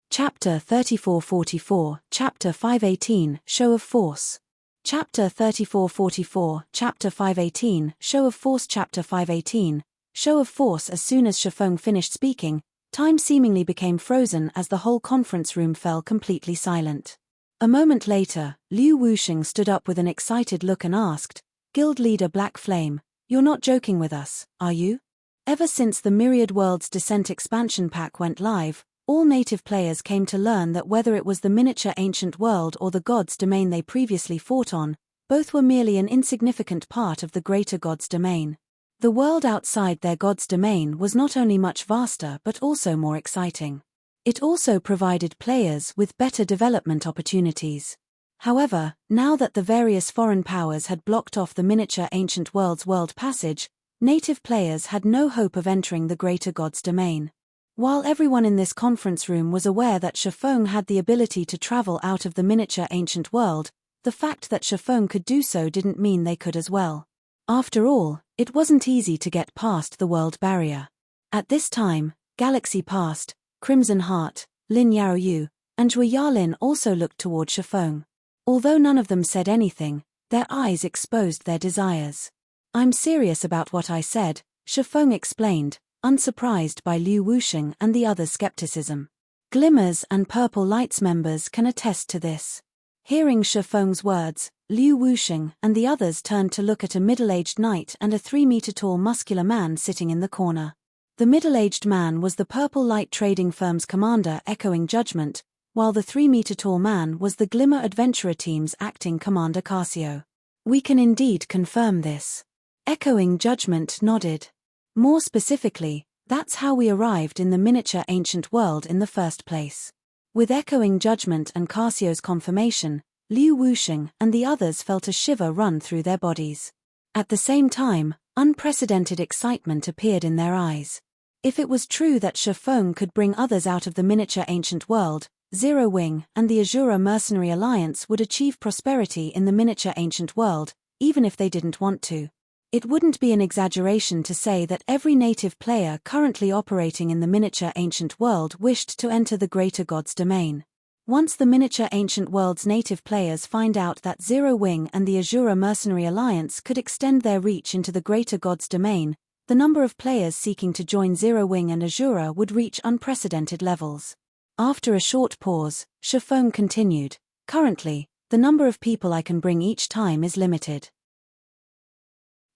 Chapter 3444, Chapter 518, Show of Force. Chapter 3444, Chapter 518, Show of Force. Chapter 518, Show of Force. As soon as Shifeng finished speaking, time seemingly became frozen as the whole conference room fell completely silent. A moment later, Liu Wuxing stood up with an excited look and asked, "Guild leader Black Flame, you're not joking with us, are you?" Ever since the Myriad Worlds Descent expansion pack went live, all native players came to learn that whether it was the miniature ancient world or the god's domain they previously fought on, both were merely an insignificant part of the greater god's domain. The world outside their god's domain was not only much vaster but also more exciting. It also provided players with better development opportunities. However, now that the various foreign powers had blocked off the miniature ancient world's world passage, native players had no hope of entering the greater god's domain. While everyone in this conference room was aware that Shifeng had the ability to travel out of the miniature ancient world, the fact that Shifeng could do so didn't mean they could as well. After all, it wasn't easy to get past the world barrier. At this time, Galaxy Past, Crimson Heart, Lin Yaoyu, and Zhui Yarlin also looked toward Shifeng. Although none of them said anything, their eyes exposed their desires. "I'm serious about what I said," Shifeng explained, unsurprised by Liu Wuxing and the others' skepticism. Glimmers and Purple Lights members can attest to this. Hearing Shifeng's words, Liu Wuxing and the others turned to look at a middle-aged knight and a 3-meter-tall muscular man sitting in the corner. The middle-aged man was the Purple Light Trading Firm's commander, Echoing Judgment, while the 3-meter-tall man was the Glimmer Adventurer Team's acting commander Cassio. "We can indeed confirm this." Echoing Judgment nodded. "More specifically, that's how we arrived in the miniature ancient world in the first place." With Echoing Judgment and Cassio's confirmation, Liu Wuxing and the others felt a shiver run through their bodies. At the same time, unprecedented excitement appeared in their eyes. If it was true that Shifeng could bring others out of the miniature ancient world, Zero Wing and the Azura Mercenary Alliance would achieve prosperity in the miniature ancient world, even if they didn't want to. It wouldn't be an exaggeration to say that every native player currently operating in the miniature ancient world wished to enter the greater god's domain. Once the miniature ancient world's native players find out that Zero Wing and the Azura Mercenary Alliance could extend their reach into the greater god's domain, the number of players seeking to join Zero Wing and Azura would reach unprecedented levels. After a short pause, Shifeng continued, "Currently, the number of people I can bring each time is limited.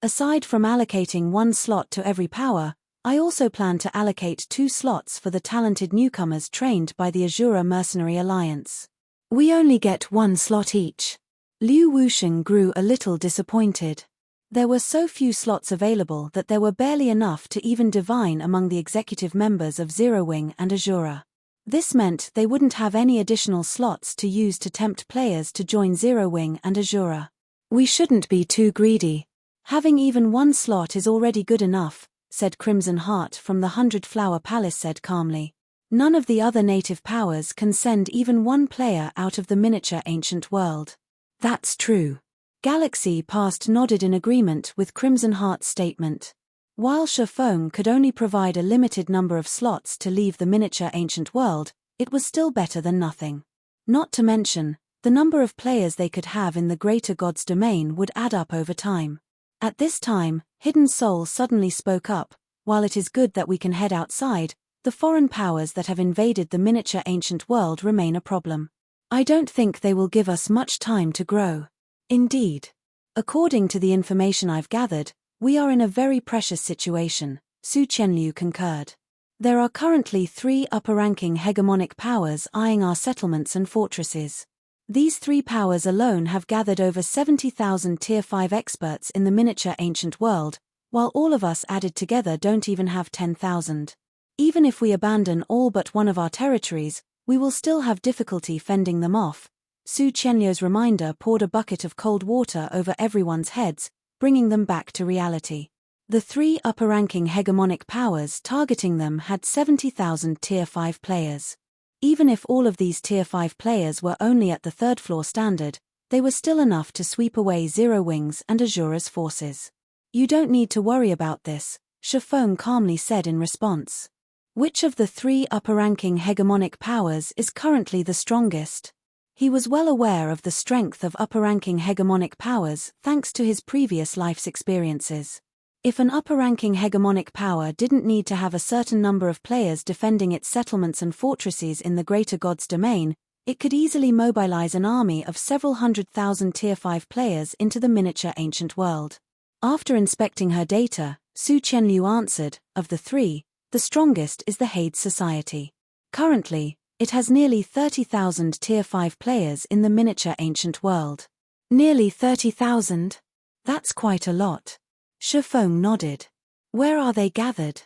Aside from allocating one slot to every power, I also plan to allocate 2 slots for the talented newcomers trained by the Azura Mercenary Alliance. We only get 1 slot each." Liu Wusheng grew a little disappointed. There were so few slots available that there were barely enough to even divine among the executive members of Zero Wing and Azura. This meant they wouldn't have any additional slots to use to tempt players to join Zero Wing and Azura. "We shouldn't be too greedy. Having even 1 slot is already good enough," said Crimson Heart from the 100-Flower Palace said calmly. "None of the other native powers can send even 1 player out of the miniature ancient world." "That's true." Galaxy Past nodded in agreement with Crimson Heart's statement. While Shifeng could only provide a limited number of slots to leave the miniature ancient world, it was still better than nothing. Not to mention, the number of players they could have in the greater god's domain would add up over time. At this time, Hidden Soul suddenly spoke up, "While it is good that we can head outside, the foreign powers that have invaded the miniature ancient world remain a problem. I don't think they will give us much time to grow." "Indeed. According to the information I've gathered, we are in a very precious situation," Su Qianliu concurred. "There are currently 3 upper-ranking hegemonic powers eyeing our settlements and fortresses. These 3 powers alone have gathered over 70,000 Tier 5 experts in the miniature ancient world, while all of us added together don't even have 10,000. Even if we abandon all but one of our territories, we will still have difficulty fending them off." Su Qianliu's reminder poured a bucket of cold water over everyone's heads, bringing them back to reality. The 3 upper-ranking hegemonic powers targeting them had 70,000 Tier 5 players. Even if all of these Tier 5 players were only at the 3rd floor standard, they were still enough to sweep away Zero Wing's and Azura's forces. "You don't need to worry about this," Shifeng calmly said in response. "Which of the 3 upper-ranking hegemonic powers is currently the strongest?" He was well aware of the strength of upper-ranking hegemonic powers thanks to his previous life's experiences. If an upper-ranking hegemonic power didn't need to have a certain number of players defending its settlements and fortresses in the greater god's domain, it could easily mobilize an army of several 100,000 Tier 5 players into the miniature ancient world. After inspecting her data, Su Qianliu answered, "Of the 3, the strongest is the Hades Society. Currently, it has nearly 30,000 Tier 5 players in the miniature ancient world." "Nearly 30,000? That's quite a lot." Shifeng nodded. "Where are they gathered?"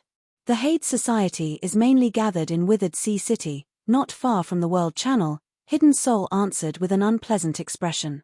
"The Hades Society is mainly gathered in Withered Sea City, not far from the World Channel," Hidden Soul answered with an unpleasant expression.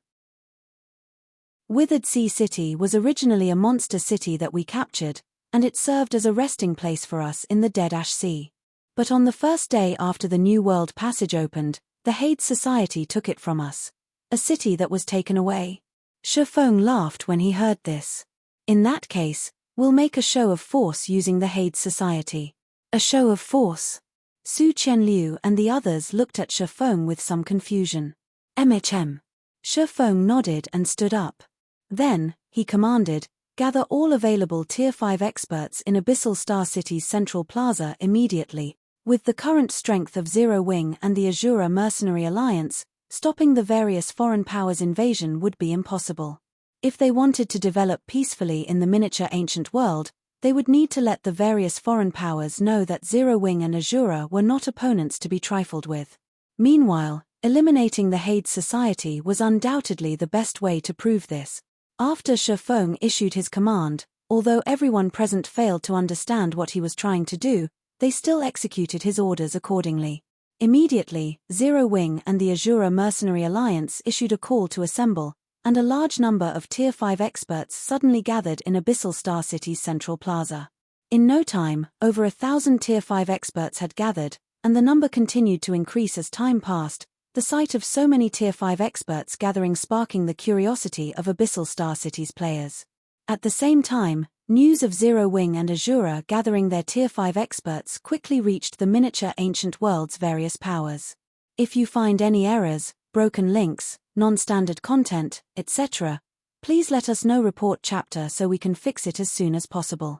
"Withered Sea City was originally a monster city that we captured, and it served as a resting place for us in the Dead Ash Sea. But on the first day after the New World Passage opened, the Hades Society took it from us. A city that was taken away." Shifeng laughed when he heard this. "In that case, we'll make a show of force using the Hades Society." "A show of force?" Su Qianliu and the others looked at Shifeng with some confusion. "MHM." Shifeng nodded and stood up. Then, he commanded, "Gather all available Tier 5 experts in Abyssal Star City's Central Plaza immediately. With the current strength of Zero Wing and the Azura Mercenary Alliance, stopping the various foreign powers' invasion would be impossible. If they wanted to develop peacefully in the miniature ancient world, they would need to let the various foreign powers know that Zero Wing and Azura were not opponents to be trifled with. Meanwhile, eliminating the Hades Society was undoubtedly the best way to prove this." After Shifeng issued his command, although everyone present failed to understand what he was trying to do, they still executed his orders accordingly. Immediately, Zero Wing and the Azura Mercenary Alliance issued a call to assemble, and a large number of Tier 5 experts suddenly gathered in Abyssal Star City's Central Plaza. In no time, over 1,000 Tier 5 experts had gathered, and the number continued to increase as time passed, the sight of so many Tier 5 experts gathering sparking the curiosity of Abyssal Star Cities players. At the same time, news of Zero Wing and Azura gathering their Tier 5 experts quickly reached the miniature ancient world's various powers. If you find any errors, broken links, non-standard content, etc., please let us know. Report chapter so we can fix it as soon as possible.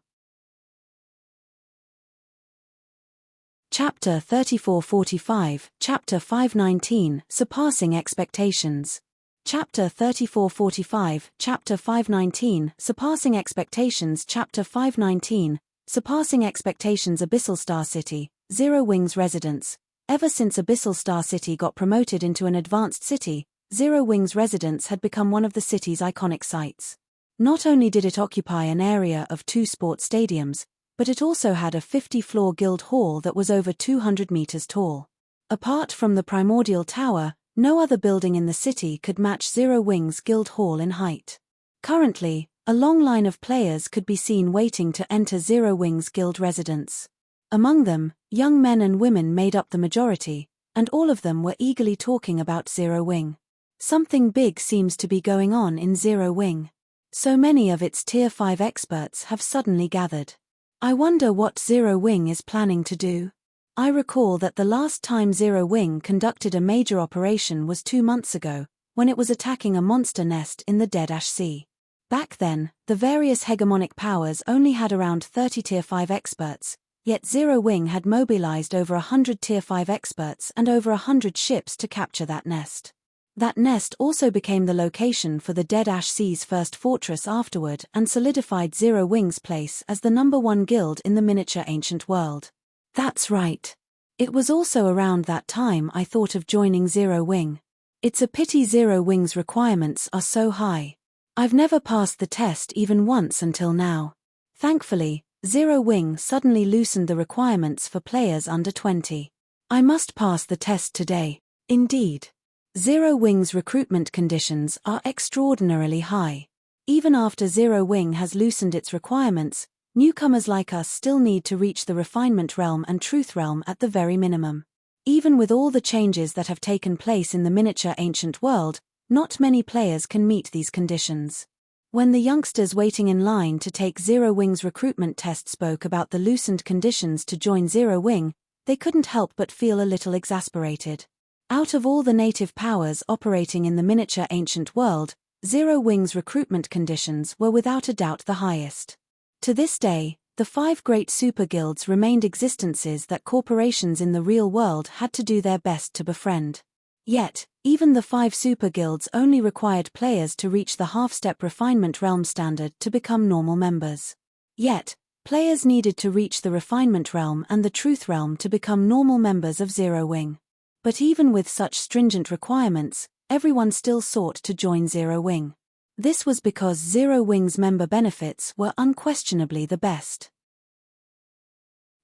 Chapter 3445, Chapter 519, Surpassing Expectations. Chapter 3445, Chapter 519, Surpassing Expectations. Chapter 519, Surpassing Expectations. Abyssal Star City, Zero Wing's residence. Ever since Abyssal Star City got promoted into an advanced city, Zero Wing's residence had become one of the city's iconic sites. Not only did it occupy an area of 2 sports stadiums, but it also had a 50-floor guild hall that was over 200 meters tall. Apart from the primordial tower, no other building in the city could match Zero Wing's guild hall in height. Currently, a long line of players could be seen waiting to enter Zero Wing's guild residence. Among them, young men and women made up the majority, and all of them were eagerly talking about Zero Wing. Something big seems to be going on in Zero Wing. So many of its Tier 5 experts have suddenly gathered. I wonder what Zero Wing is planning to do. I recall that the last time Zero Wing conducted a major operation was 2 months ago, when it was attacking a monster nest in the Dead Ash Sea. Back then, the various hegemonic powers only had around 30 Tier 5 experts, yet Zero Wing had mobilized over 100 Tier 5 experts and over 100 ships to capture that nest. That nest also became the location for the Dead Ash Sea's first fortress afterward and solidified Zero Wing's place as the #1 guild in the miniature ancient world. That's right. It was also around that time I thought of joining Zero Wing. It's a pity Zero Wing's requirements are so high. I've never passed the test even once until now. Thankfully, Zero Wing suddenly loosened the requirements for players under 20. I must pass the test today. Indeed. Zero Wing's recruitment conditions are extraordinarily high. Even after Zero Wing has loosened its requirements, newcomers like us still need to reach the Refinement Realm and Truth Realm at the very minimum. Even with all the changes that have taken place in the miniature ancient world, not many players can meet these conditions. When the youngsters waiting in line to take Zero Wing's recruitment test spoke about the loosened conditions to join Zero Wing, they couldn't help but feel a little exasperated. Out of all the native powers operating in the miniature ancient world, Zero Wing's recruitment conditions were without a doubt the highest. To this day, the 5 great super guilds remained existences that corporations in the real world had to do their best to befriend. Yet, even the 5 super guilds only required players to reach the half-step Refinement Realm standard to become normal members. Yet, players needed to reach the Refinement Realm and the Truth Realm to become normal members of Zero Wing. But even with such stringent requirements, everyone still sought to join Zero Wing. This was because Zero Wing's member benefits were unquestionably the best.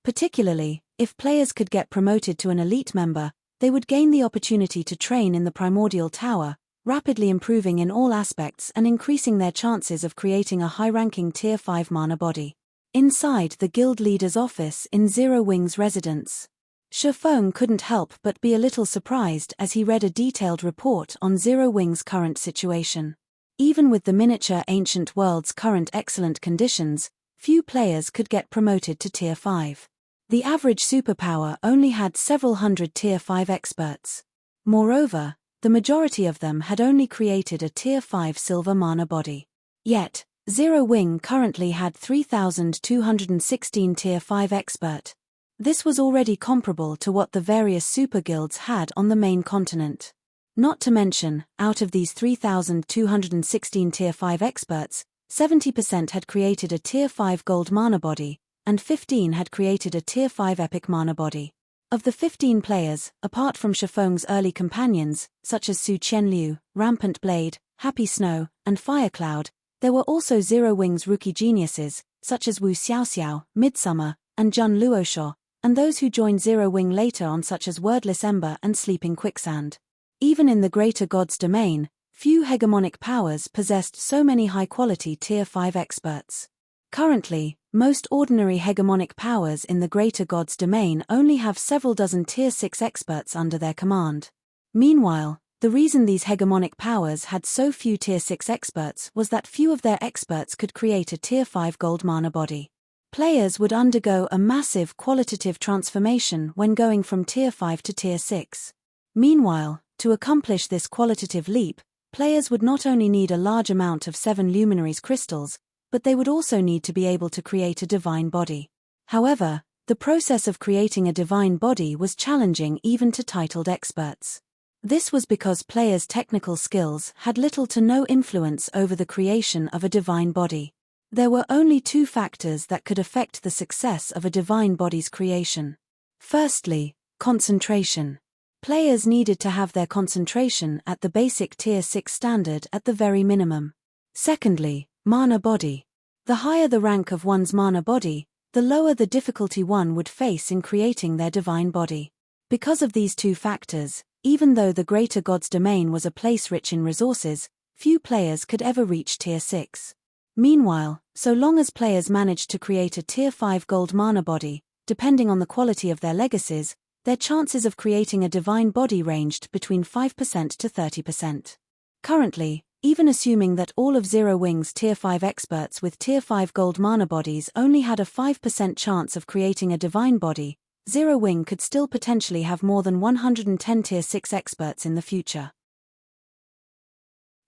Particularly, if players could get promoted to an elite member, they would gain the opportunity to train in the Primordial Tower, rapidly improving in all aspects and increasing their chances of creating a high-ranking Tier 5 mana body. Inside the guild leader's office in Zero Wing's residence, Shifeng couldn't help but be a little surprised as he read a detailed report on Zero Wing's current situation. Even with the miniature ancient world's current excellent conditions, few players could get promoted to Tier 5. The average superpower only had several hundred Tier 5 experts. Moreover, the majority of them had only created a Tier 5 silver mana body. Yet, Zero Wing currently had 3,216 Tier 5 expert. This was already comparable to what the various super guilds had on the main continent. Not to mention, out of these 3,216 Tier 5 experts, 70% had created a Tier 5 gold mana body, and 15 had created a Tier 5 epic mana body. Of the 15 players, apart from Shifeng's early companions, such as Su Qianliu, Rampant Blade, Happy Snow, and Firecloud, there were also Zero Wing's rookie geniuses, such as Wu Xiaoxiao, Midsummer, and Jun Luosho, and those who joined Zero Wing later on such as Wordless Ember and Sleeping Quicksand. Even in the Greater God's domain, few hegemonic powers possessed so many high-quality Tier 5 experts. Currently, Most ordinary hegemonic powers in the greater god's domain only have several dozen Tier 6 experts under their command. Meanwhile, the reason these hegemonic powers had so few Tier 6 experts was that few of their experts could create a Tier 5 gold mana body. Players would undergo a massive qualitative transformation when going from Tier 5 to Tier 6. Meanwhile, to accomplish this qualitative leap, players would not only need a large amount of 7 luminaries crystals, but they would also need to be able to create a divine body. However, the process of creating a divine body was challenging even to titled experts. This was because players' technical skills had little to no influence over the creation of a divine body. There were only 2 factors that could affect the success of a divine body's creation. Firstly, concentration. Players needed to have their concentration at the basic Tier 6 standard at the very minimum. Secondly, mana body. The higher the rank of one's mana body, the lower the difficulty one would face in creating their divine body. Because of these 2 factors, even though the greater god's domain was a place rich in resources, few players could ever reach Tier 6. Meanwhile, so long as players managed to create a Tier 5 gold mana body, depending on the quality of their legacies, their chances of creating a divine body ranged between 5% to 30%. Currently, even assuming that all of Zero Wing's Tier 5 experts with Tier 5 gold mana bodies only had a 5% chance of creating a divine body, Zero Wing could still potentially have more than 110 Tier 6 experts in the future.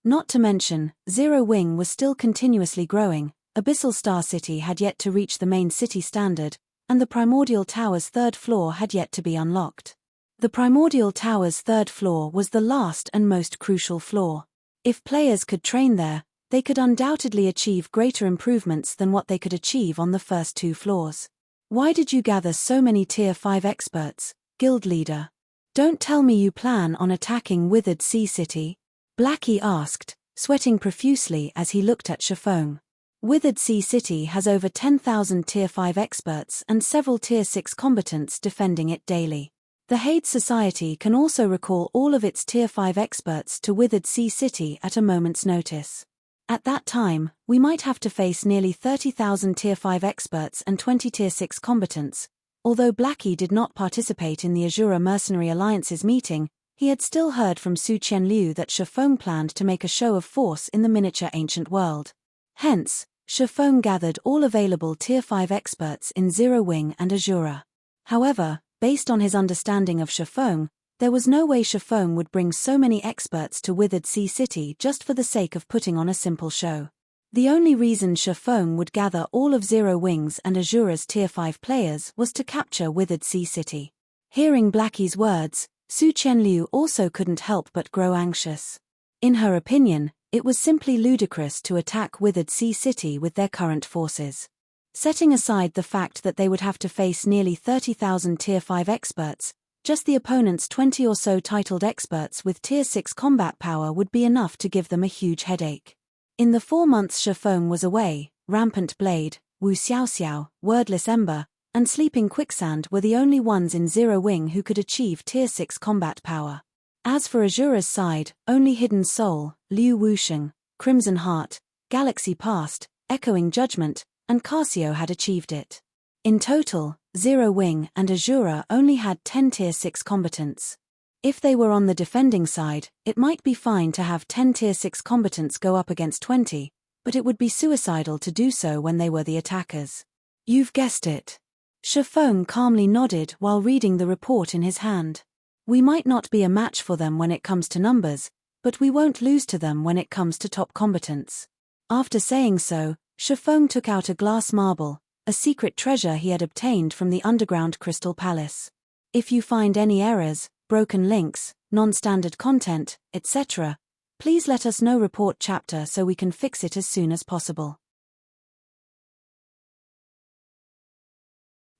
Not to mention, Zero Wing was still continuously growing, Abyssal Star City had yet to reach the main city standard, and the Primordial Tower's 3rd floor had yet to be unlocked. The Primordial Tower's 3rd floor was the last and most crucial floor. If players could train there, they could undoubtedly achieve greater improvements than what they could achieve on the first 2 floors. Why did you gather so many Tier 5 experts, guild leader? Don't tell me you plan on attacking Withered Sea City? Blackie asked, sweating profusely as he looked at Chiffon. Withered Sea City has over 10,000 Tier 5 experts and several Tier 6 combatants defending it daily. The Hade Society can also recall all of its Tier 5 experts to Withered Sea City at a moment's notice. At that time, we might have to face nearly 30,000 Tier 5 experts and 20 Tier 6 combatants. Although Blackie did not participate in the Azura Mercenary Alliance's meeting, he had still heard from Su Qianliu that Chiffon planned to make a show of force in the miniature ancient world. Hence, Chiffon gathered all available Tier 5 experts in Zero Wing and Azura. However, based on his understanding of Chiffon, there was no way Chiffon would bring so many experts to Withered Sea City just for the sake of putting on a simple show. The only reason Chiffon would gather all of Zero Wing's and Azura's Tier 5 players was to capture Withered Sea City. Hearing Blackie's words, Su Qianliu also couldn't help but grow anxious. In her opinion, it was simply ludicrous to attack Withered Sea City with their current forces. Setting aside the fact that they would have to face nearly 30,000 Tier 5 experts, just the opponent's 20 or so titled experts with Tier 6 combat power would be enough to give them a huge headache. In the 4 months Chiffon was away, Rampant Blade, Wu Xiaoxiao, Wordless Ember, and Sleeping Quicksand were the only ones in Zero Wing who could achieve Tier 6 combat power. As for Azura's side, only Hidden Soul, Liu Wusheng, Crimson Heart, Galaxy Past, Echoing Judgment, and Carsio had achieved it. In total, Zero Wing and Azura only had 10 Tier 6 combatants. If they were on the defending side, it might be fine to have 10 Tier 6 combatants go up against 20, but it would be suicidal to do so when they were the attackers. You've guessed it. Chiffon calmly nodded while reading the report in his hand. We might not be a match for them when it comes to numbers, but we won't lose to them when it comes to top combatants. After saying so, Chiffon took out a glass marble, a secret treasure he had obtained from the underground Crystal Palace. If you find any errors, broken links, non-standard content, etc., please let us know. Report chapter so we can fix it as soon as possible.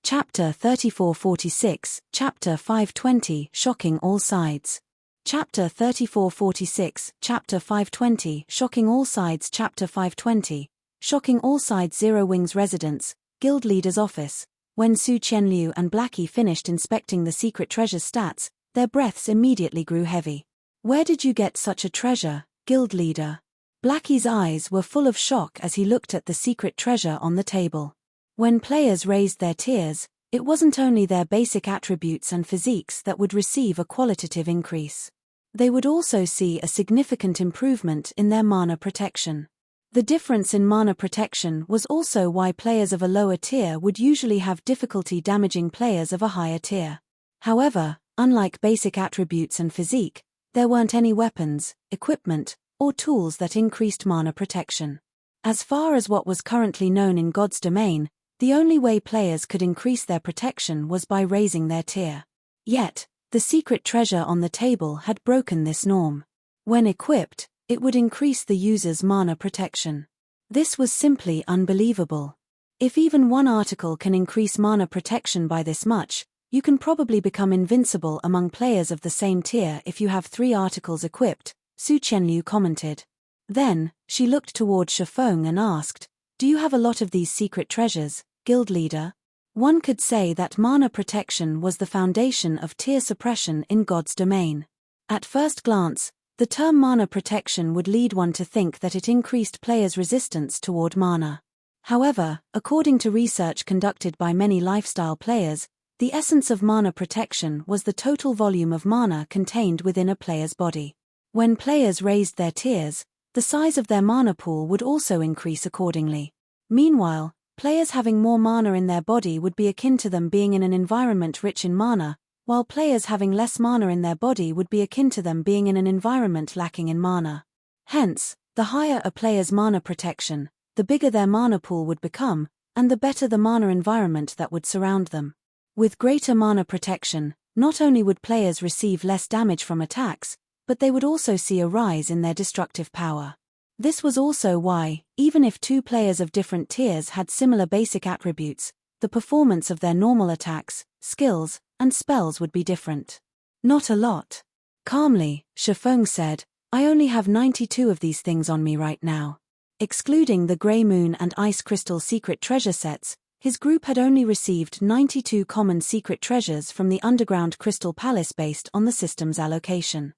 Chapter 3446, Chapter 520, Shocking All Sides. Chapter 3446, Chapter 520, Shocking All Sides. Chapter 520, Shocking All Sides. Zero Wing's residence, Guild Leader's office. When Su Qianliu and Blackie finished inspecting the secret treasure's stats, their breaths immediately grew heavy. Where did you get such a treasure, Guild Leader? Blackie's eyes were full of shock as he looked at the secret treasure on the table. When players raised their tiers, it wasn't only their basic attributes and physiques that would receive a qualitative increase. They would also see a significant improvement in their mana protection. The difference in mana protection was also why players of a lower tier would usually have difficulty damaging players of a higher tier. However, unlike basic attributes and physique, there weren't any weapons, equipment, or tools that increased mana protection. As far as what was currently known in God's domain, the only way players could increase their protection was by raising their tier. Yet, the secret treasure on the table had broken this norm. When equipped, it would increase the user's mana protection. This was simply unbelievable. If even one article can increase mana protection by this much, you can probably become invincible among players of the same tier if you have 3 articles equipped, Su Qianliu commented. Then, she looked toward Shifeng and asked, "Do you have a lot of these secret treasures, guild leader?" One could say that mana protection was the foundation of tier suppression in God's domain. At first glance, the term mana protection would lead one to think that it increased players' resistance toward mana. However, according to research conducted by many lifestyle players, the essence of mana protection was the total volume of mana contained within a player's body. When players raised their tiers, the size of their mana pool would also increase accordingly. Meanwhile, players having more mana in their body would be akin to them being in an environment rich in mana, while players having less mana in their body would be akin to them being in an environment lacking in mana. Hence, the higher a player's mana protection, the bigger their mana pool would become, and the better the mana environment that would surround them. With greater mana protection, not only would players receive less damage from attacks, but they would also see a rise in their destructive power. This was also why, even if 2 players of different tiers had similar basic attributes, the performance of their normal attacks, skills, and spells would be different. "Not a lot." Calmly, Shifeng said, "I only have 92 of these things on me right now." Excluding the Grey Moon and Ice Crystal secret treasure sets, his group had only received 92 common secret treasures from the underground Crystal Palace based on the system's allocation.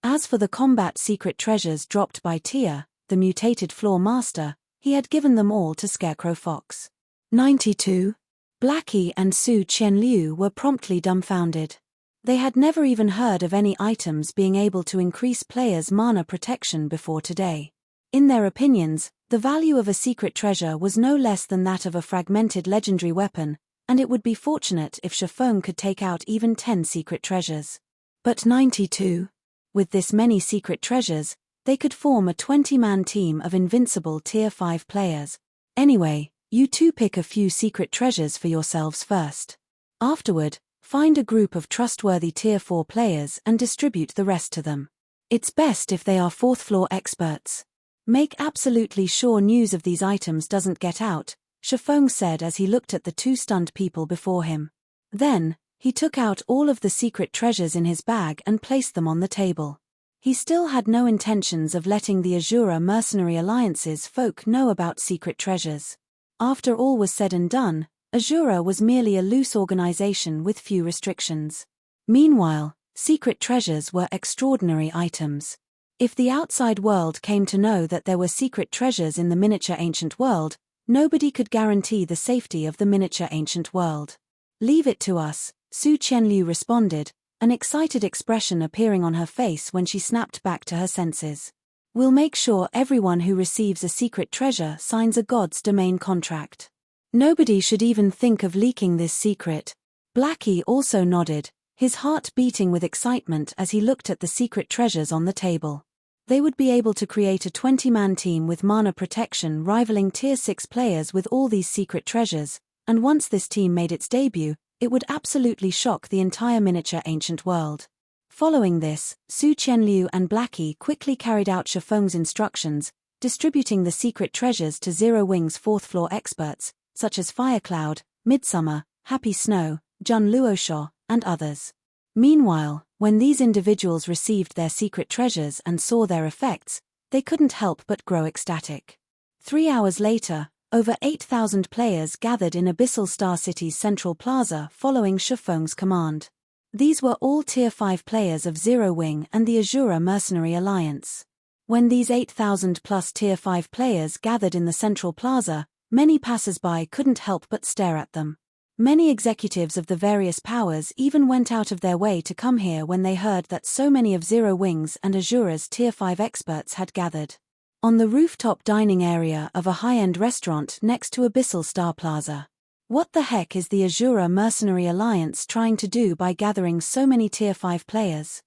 As for the combat secret treasures dropped by Tia, the mutated Floor Master, he had given them all to Scarecrow Fox. 92? Blackie and Su Qianliu were promptly dumbfounded. They had never even heard of any items being able to increase players' mana protection before today. In their opinions, the value of a secret treasure was no less than that of a fragmented legendary weapon, and it would be fortunate if Shifeng could take out even 10 secret treasures. But 92? With this many secret treasures, they could form a 20-man team of invincible Tier 5 players. Anyway, you two pick a few secret treasures for yourselves first. Afterward, find a group of trustworthy Tier 4 players and distribute the rest to them. It's best if they are 4th floor experts. Make absolutely sure news of these items doesn't get out, Shifeng said as he looked at the 2 stunned people before him. Then, he took out all of the secret treasures in his bag and placed them on the table. He still had no intentions of letting the Azura Mercenary Alliance's folk know about secret treasures. After all was said and done, Azura was merely a loose organization with few restrictions. Meanwhile, secret treasures were extraordinary items. If the outside world came to know that there were secret treasures in the miniature ancient world, nobody could guarantee the safety of the miniature ancient world. "Leave it to us," Su Qianliu responded, an excited expression appearing on her face when she snapped back to her senses. "We'll make sure everyone who receives a secret treasure signs a God's domain contract. Nobody should even think of leaking this secret." Blackie also nodded, his heart beating with excitement as he looked at the secret treasures on the table. They would be able to create a 20-man team with mana protection rivaling Tier 6 players with all these secret treasures, and once this team made its debut, it would absolutely shock the entire miniature ancient world. Following this, Su Qianliu and Blackie quickly carried out Shifeng's instructions, distributing the secret treasures to Zero Wing's 4th floor experts, such as Firecloud, Midsummer, Happy Snow, Jun Luosho, and others. Meanwhile, when these individuals received their secret treasures and saw their effects, they couldn't help but grow ecstatic. 3 hours later, over 8,000 players gathered in Abyssal Star City's central plaza following Shifeng's command. These were all Tier 5 players of Zero Wing and the Azura Mercenary Alliance. When these 8,000 plus Tier 5 players gathered in the central plaza, Many passers-by couldn't help but stare at them. Many executives of the various powers even went out of their way to come here when they heard that so many of Zero Wing's and Azura's Tier 5 experts had gathered. On the rooftop dining area of a high-end restaurant next to Abyssal Star Plaza. What the heck is the Azura Mercenary Alliance trying to do by gathering so many Tier 5 players?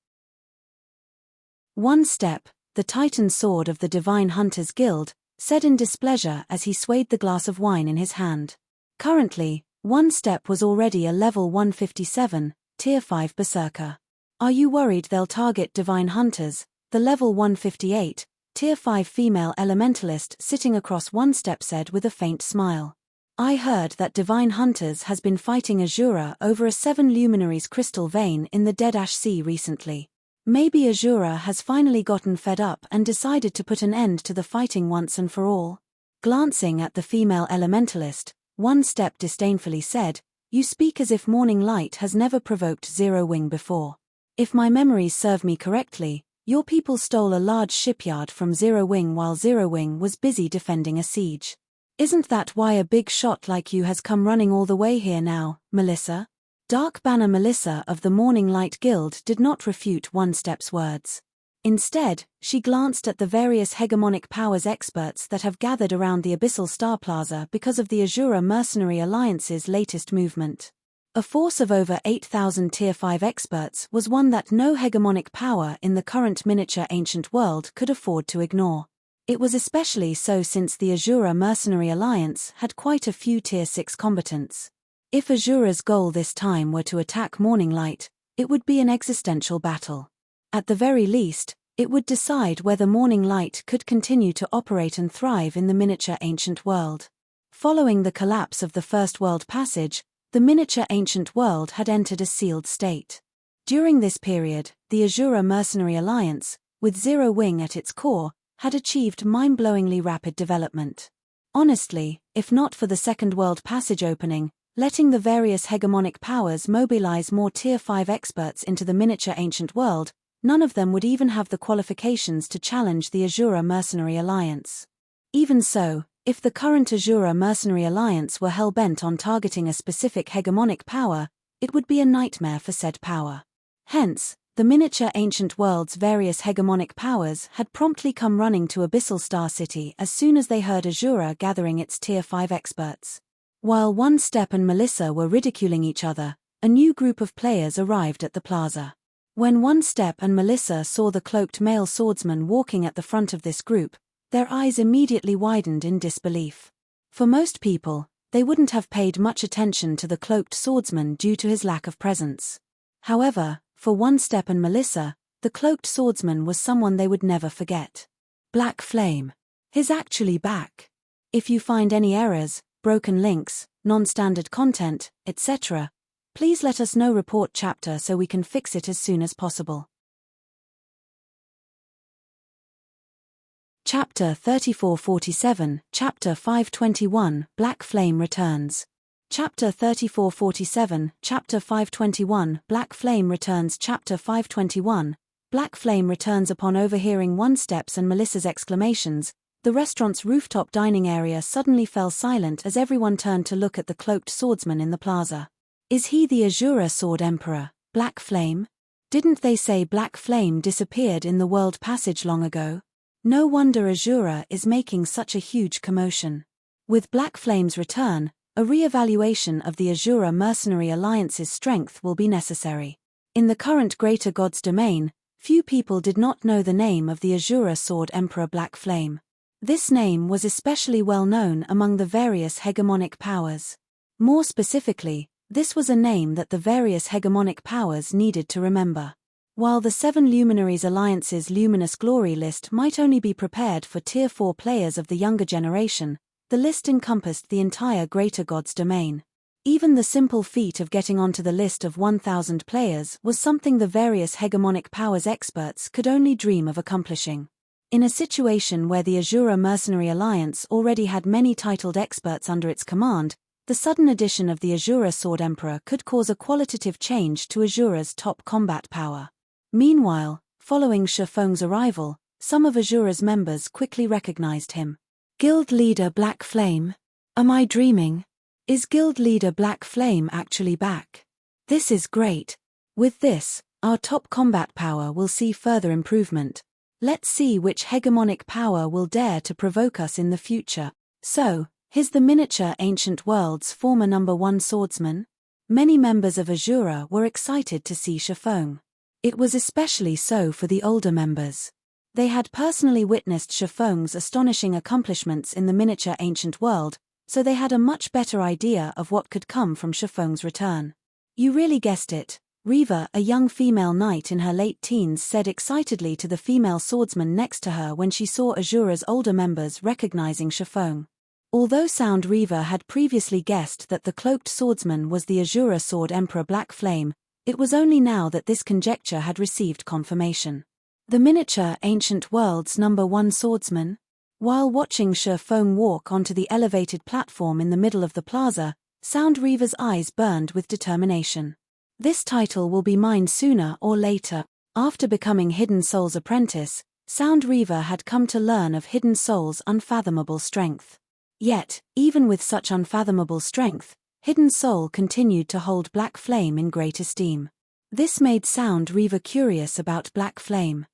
One Step, the Titan Sword of the Divine Hunters Guild, said in displeasure as he swayed the glass of wine in his hand. Currently, One Step was already a level 157, Tier 5 Berserker. Are you worried they'll target Divine Hunters, the level 158, Tier 5 female elementalist sitting across One Step said with a faint smile. I heard that Divine Hunters has been fighting Azura over a 7 luminaries crystal vein in the Dead Ash Sea recently. Maybe Azura has finally gotten fed up and decided to put an end to the fighting once and for all. Glancing at the female elementalist, One Step disdainfully said, "You speak as if Morning Light has never provoked Zero Wing before. If my memories serve me correctly, your people stole a large shipyard from Zero Wing while Zero Wing was busy defending a siege. Isn't that why a big shot like you has come running all the way here now, Melissa?" Dark Banner Melissa of the Morning Light Guild did not refute One Step's words. Instead, she glanced at the various hegemonic powers experts that have gathered around the Abyssal Star Plaza because of the Azura Mercenary Alliance's latest movement. A force of over 8,000 Tier 5 experts was one that no hegemonic power in the current miniature ancient world could afford to ignore. It was especially so since the Azura Mercenary Alliance had quite a few Tier 6 combatants. If Azura's goal this time were to attack Morning Light, it would be an existential battle. At the very least, it would decide whether Morning Light could continue to operate and thrive in the miniature ancient world. Following the collapse of the First World Passage, the miniature ancient world had entered a sealed state. During this period, the Azura Mercenary Alliance, with Zero Wing at its core, had achieved mind-blowingly rapid development. Honestly, if not for the Second World Passage opening, letting the various hegemonic powers mobilize more Tier 5 experts into the miniature ancient world, none of them would even have the qualifications to challenge the Azura Mercenary Alliance. Even so, if the current Azura Mercenary Alliance were hell-bent on targeting a specific hegemonic power, it would be a nightmare for said power. Hence, the miniature ancient world's various hegemonic powers had promptly come running to Abyssal Star City as soon as they heard Azura gathering its Tier 5 experts. While One Step and Melissa were ridiculing each other, a new group of players arrived at the plaza. When One Step and Melissa saw the cloaked male swordsman walking at the front of this group, their eyes immediately widened in disbelief. For most people, they wouldn't have paid much attention to the cloaked swordsman due to his lack of presence. However, for One Step and Melissa, the cloaked swordsman was someone they would never forget. Black Flame. He's actually back. If you find any errors, broken links, non-standard content, etc., please let us know. Report chapter so we can fix it as soon as possible. Chapter 3447, Chapter 521, Black Flame Returns. Chapter 3447, Chapter 521, Black Flame Returns. Chapter 521, Black Flame Returns. Upon overhearing One Step's and Melissa's exclamations, the restaurant's rooftop dining area suddenly fell silent as everyone turned to look at the cloaked swordsman in the plaza. Is he the Azura Sword Emperor, Black Flame? Didn't they say Black Flame disappeared in the World Passage long ago? No wonder Azura is making such a huge commotion. With Black Flame's return, a re-evaluation of the Azura Mercenary Alliance's strength will be necessary. In the current Greater God's domain, few people did not know the name of the Azura Sword Emperor Black Flame. This name was especially well known among the various hegemonic powers. More specifically, this was a name that the various hegemonic powers needed to remember. While the 7 Luminaries Alliance's Luminous Glory list might only be prepared for Tier 4 players of the younger generation, the list encompassed the entire Greater God's domain. Even the simple feat of getting onto the list of 1,000 players was something the various hegemonic powers experts could only dream of accomplishing. In a situation where the Azura Mercenary Alliance already had many titled experts under its command, the sudden addition of the Azura Sword Emperor could cause a qualitative change to Azura's top combat power. Meanwhile, following Shifeng's arrival, some of Azura's members quickly recognized him. Guild leader Black Flame. Am I dreaming? Is Guild Leader Black Flame actually back? This is great. With this, our top combat power will see further improvement. Let's see which hegemonic power will dare to provoke us in the future. So, here's the miniature Ancient World's former #1 swordsman. Many members of Azura were excited to see Shifeng. It was especially so for the older members. They had personally witnessed Shifeng's astonishing accomplishments in the miniature Ancient World, so they had a much better idea of what could come from Shifeng's return. You really guessed it. Riva, a young female knight in her late teens, said excitedly to the female swordsman next to her when she saw Azura's older members recognizing Shifeng. Although Sound Riva had previously guessed that the cloaked swordsman was the Azura Sword Emperor Black Flame, it was only now that this conjecture had received confirmation. The miniature Ancient World's #1 swordsman? While watching Shifeng walk onto the elevated platform in the middle of the plaza, Sound Riva's eyes burned with determination. This title will be mine sooner or later. After becoming Hidden Soul's apprentice, Sound Riva had come to learn of Hidden Soul's unfathomable strength. Yet, even with such unfathomable strength, Hidden Soul continued to hold Black Flame in great esteem. This made Sound Riva curious about Black Flame.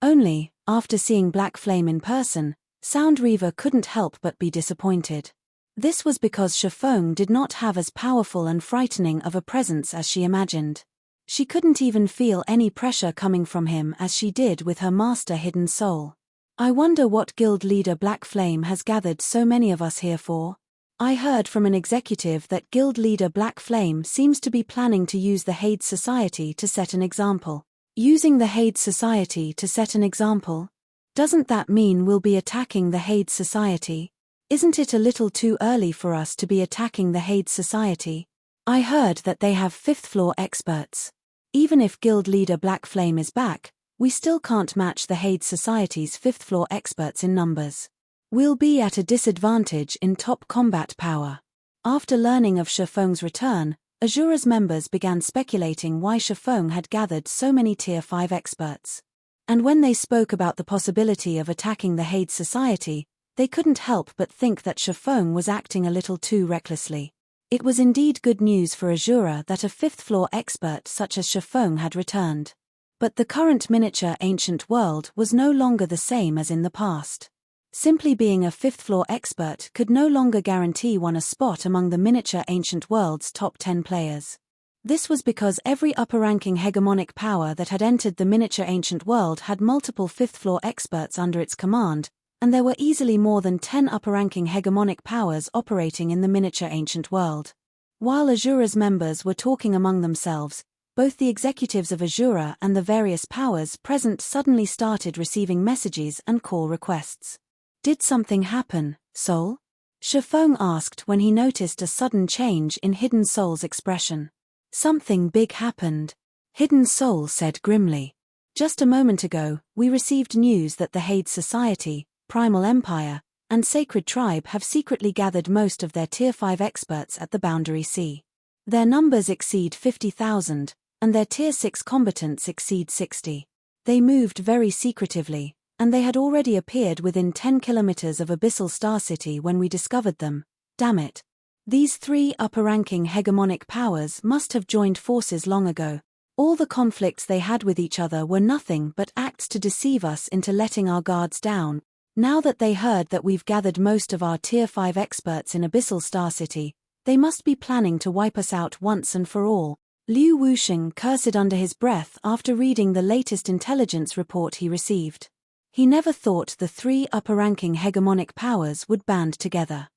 Only, after seeing Black Flame in person, Sound Riva couldn't help but be disappointed. This was because Shifeng did not have as powerful and frightening of a presence as she imagined. She couldn't even feel any pressure coming from him as she did with her master Hidden Soul. I wonder what Guild Leader Black Flame has gathered so many of us here for. I heard from an executive that Guild Leader Black Flame seems to be planning to use the Hades Society to set an example. Using the Hades Society to set an example? Doesn't that mean we'll be attacking the Hades Society? Isn't it a little too early for us to be attacking the Hades Society? I heard that they have 5th floor experts. Even if Guild Leader Black Flame is back, we still can't match the Hades Society's 5th floor experts in numbers. We'll be at a disadvantage in top combat power. After learning of Shifeng's return, Azura's members began speculating why Shifeng had gathered so many Tier 5 experts. And when they spoke about the possibility of attacking the Hades Society, they couldn't help but think that Shifeng was acting a little too recklessly. It was indeed good news for Azura that a 5th floor expert such as Shifeng had returned. But the current miniature Ancient World was no longer the same as in the past. Simply being a 5th floor expert could no longer guarantee one a spot among the miniature Ancient World's top 10 players. This was because every upper-ranking hegemonic power that had entered the miniature Ancient World had multiple 5th floor experts under its command, and there were easily more than 10 upper-ranking hegemonic powers operating in the miniature Ancient World. While Azura's members were talking among themselves, both the executives of Azura and the various powers present suddenly started receiving messages and call requests. Did something happen, Soul? Shifeng asked when he noticed a sudden change in Hidden Soul's expression. Something big happened, Hidden Soul said grimly. Just a moment ago, we received news that the Hades Society, Primal Empire, and Sacred Tribe have secretly gathered most of their Tier 5 experts at the Boundary Sea. Their numbers exceed 50,000, and their Tier 6 combatants exceed 60. They moved very secretively, and they had already appeared within 10 kilometers of Abyssal Star City when we discovered them. Damn it. These 3 upper-ranking hegemonic powers must have joined forces long ago. All the conflicts they had with each other were nothing but acts to deceive us into letting our guards down. Now that they heard that we've gathered most of our Tier 5 experts in Abyssal Star City, they must be planning to wipe us out once and for all. Liu Wusheng cursed under his breath after reading the latest intelligence report he received. He never thought the 3 upper-ranking hegemonic powers would band together.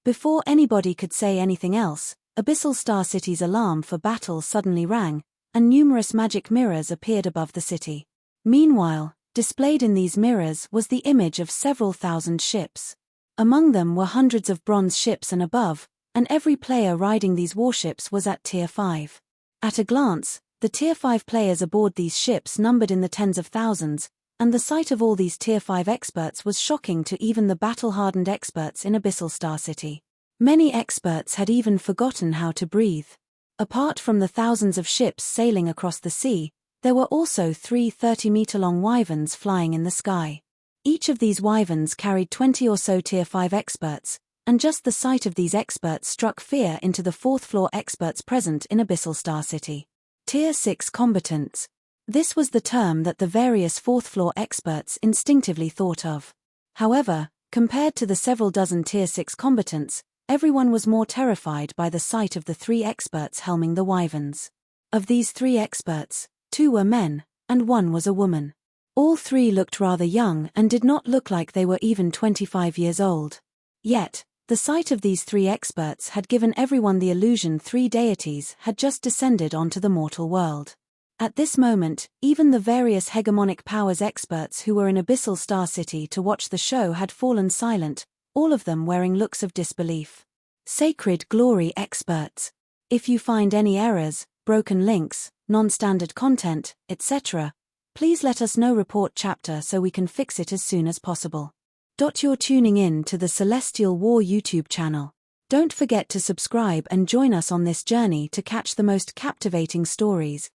Before anybody could say anything else, Abyssal Star City's alarm for battle suddenly rang, and numerous magic mirrors appeared above the city. Meanwhile, displayed in these mirrors was the image of several thousand ships. Among them were hundreds of bronze ships and above, and every player riding these warships was at Tier 5. At a glance, the Tier 5 players aboard these ships numbered in the tens of thousands, and the sight of all these Tier 5 experts was shocking to even the battle-hardened experts in Abyssal Star City. Many experts had even forgotten how to breathe. Apart from the thousands of ships sailing across the sea, there were also 3 30-meter-long wyverns flying in the sky. Each of these wyverns carried 20 or so Tier 5 experts, and just the sight of these experts struck fear into the 4th floor experts present in Abyssal Star City. Tier 6 combatants. This was the term that the various 4th floor experts instinctively thought of. However, compared to the several dozen Tier 6 combatants, everyone was more terrified by the sight of the 3 experts helming the wyverns. Of these 3 experts, 2 were men, and 1 was a woman. All 3 looked rather young and did not look like they were even 25 years old. Yet, the sight of these 3 experts had given everyone the illusion 3 deities had just descended onto the mortal world. At this moment, even the various hegemonic powers experts who were in Abyssal Star City to watch the show had fallen silent, all of them wearing looks of disbelief. Sacred Glory experts. If you find any errors, broken links, non-standard content, etc., please let us know. Report chapter so we can fix it as soon as possible. You're tuning in to the Celestial War YouTube channel. Don't forget to subscribe and join us on this journey to catch the most captivating stories,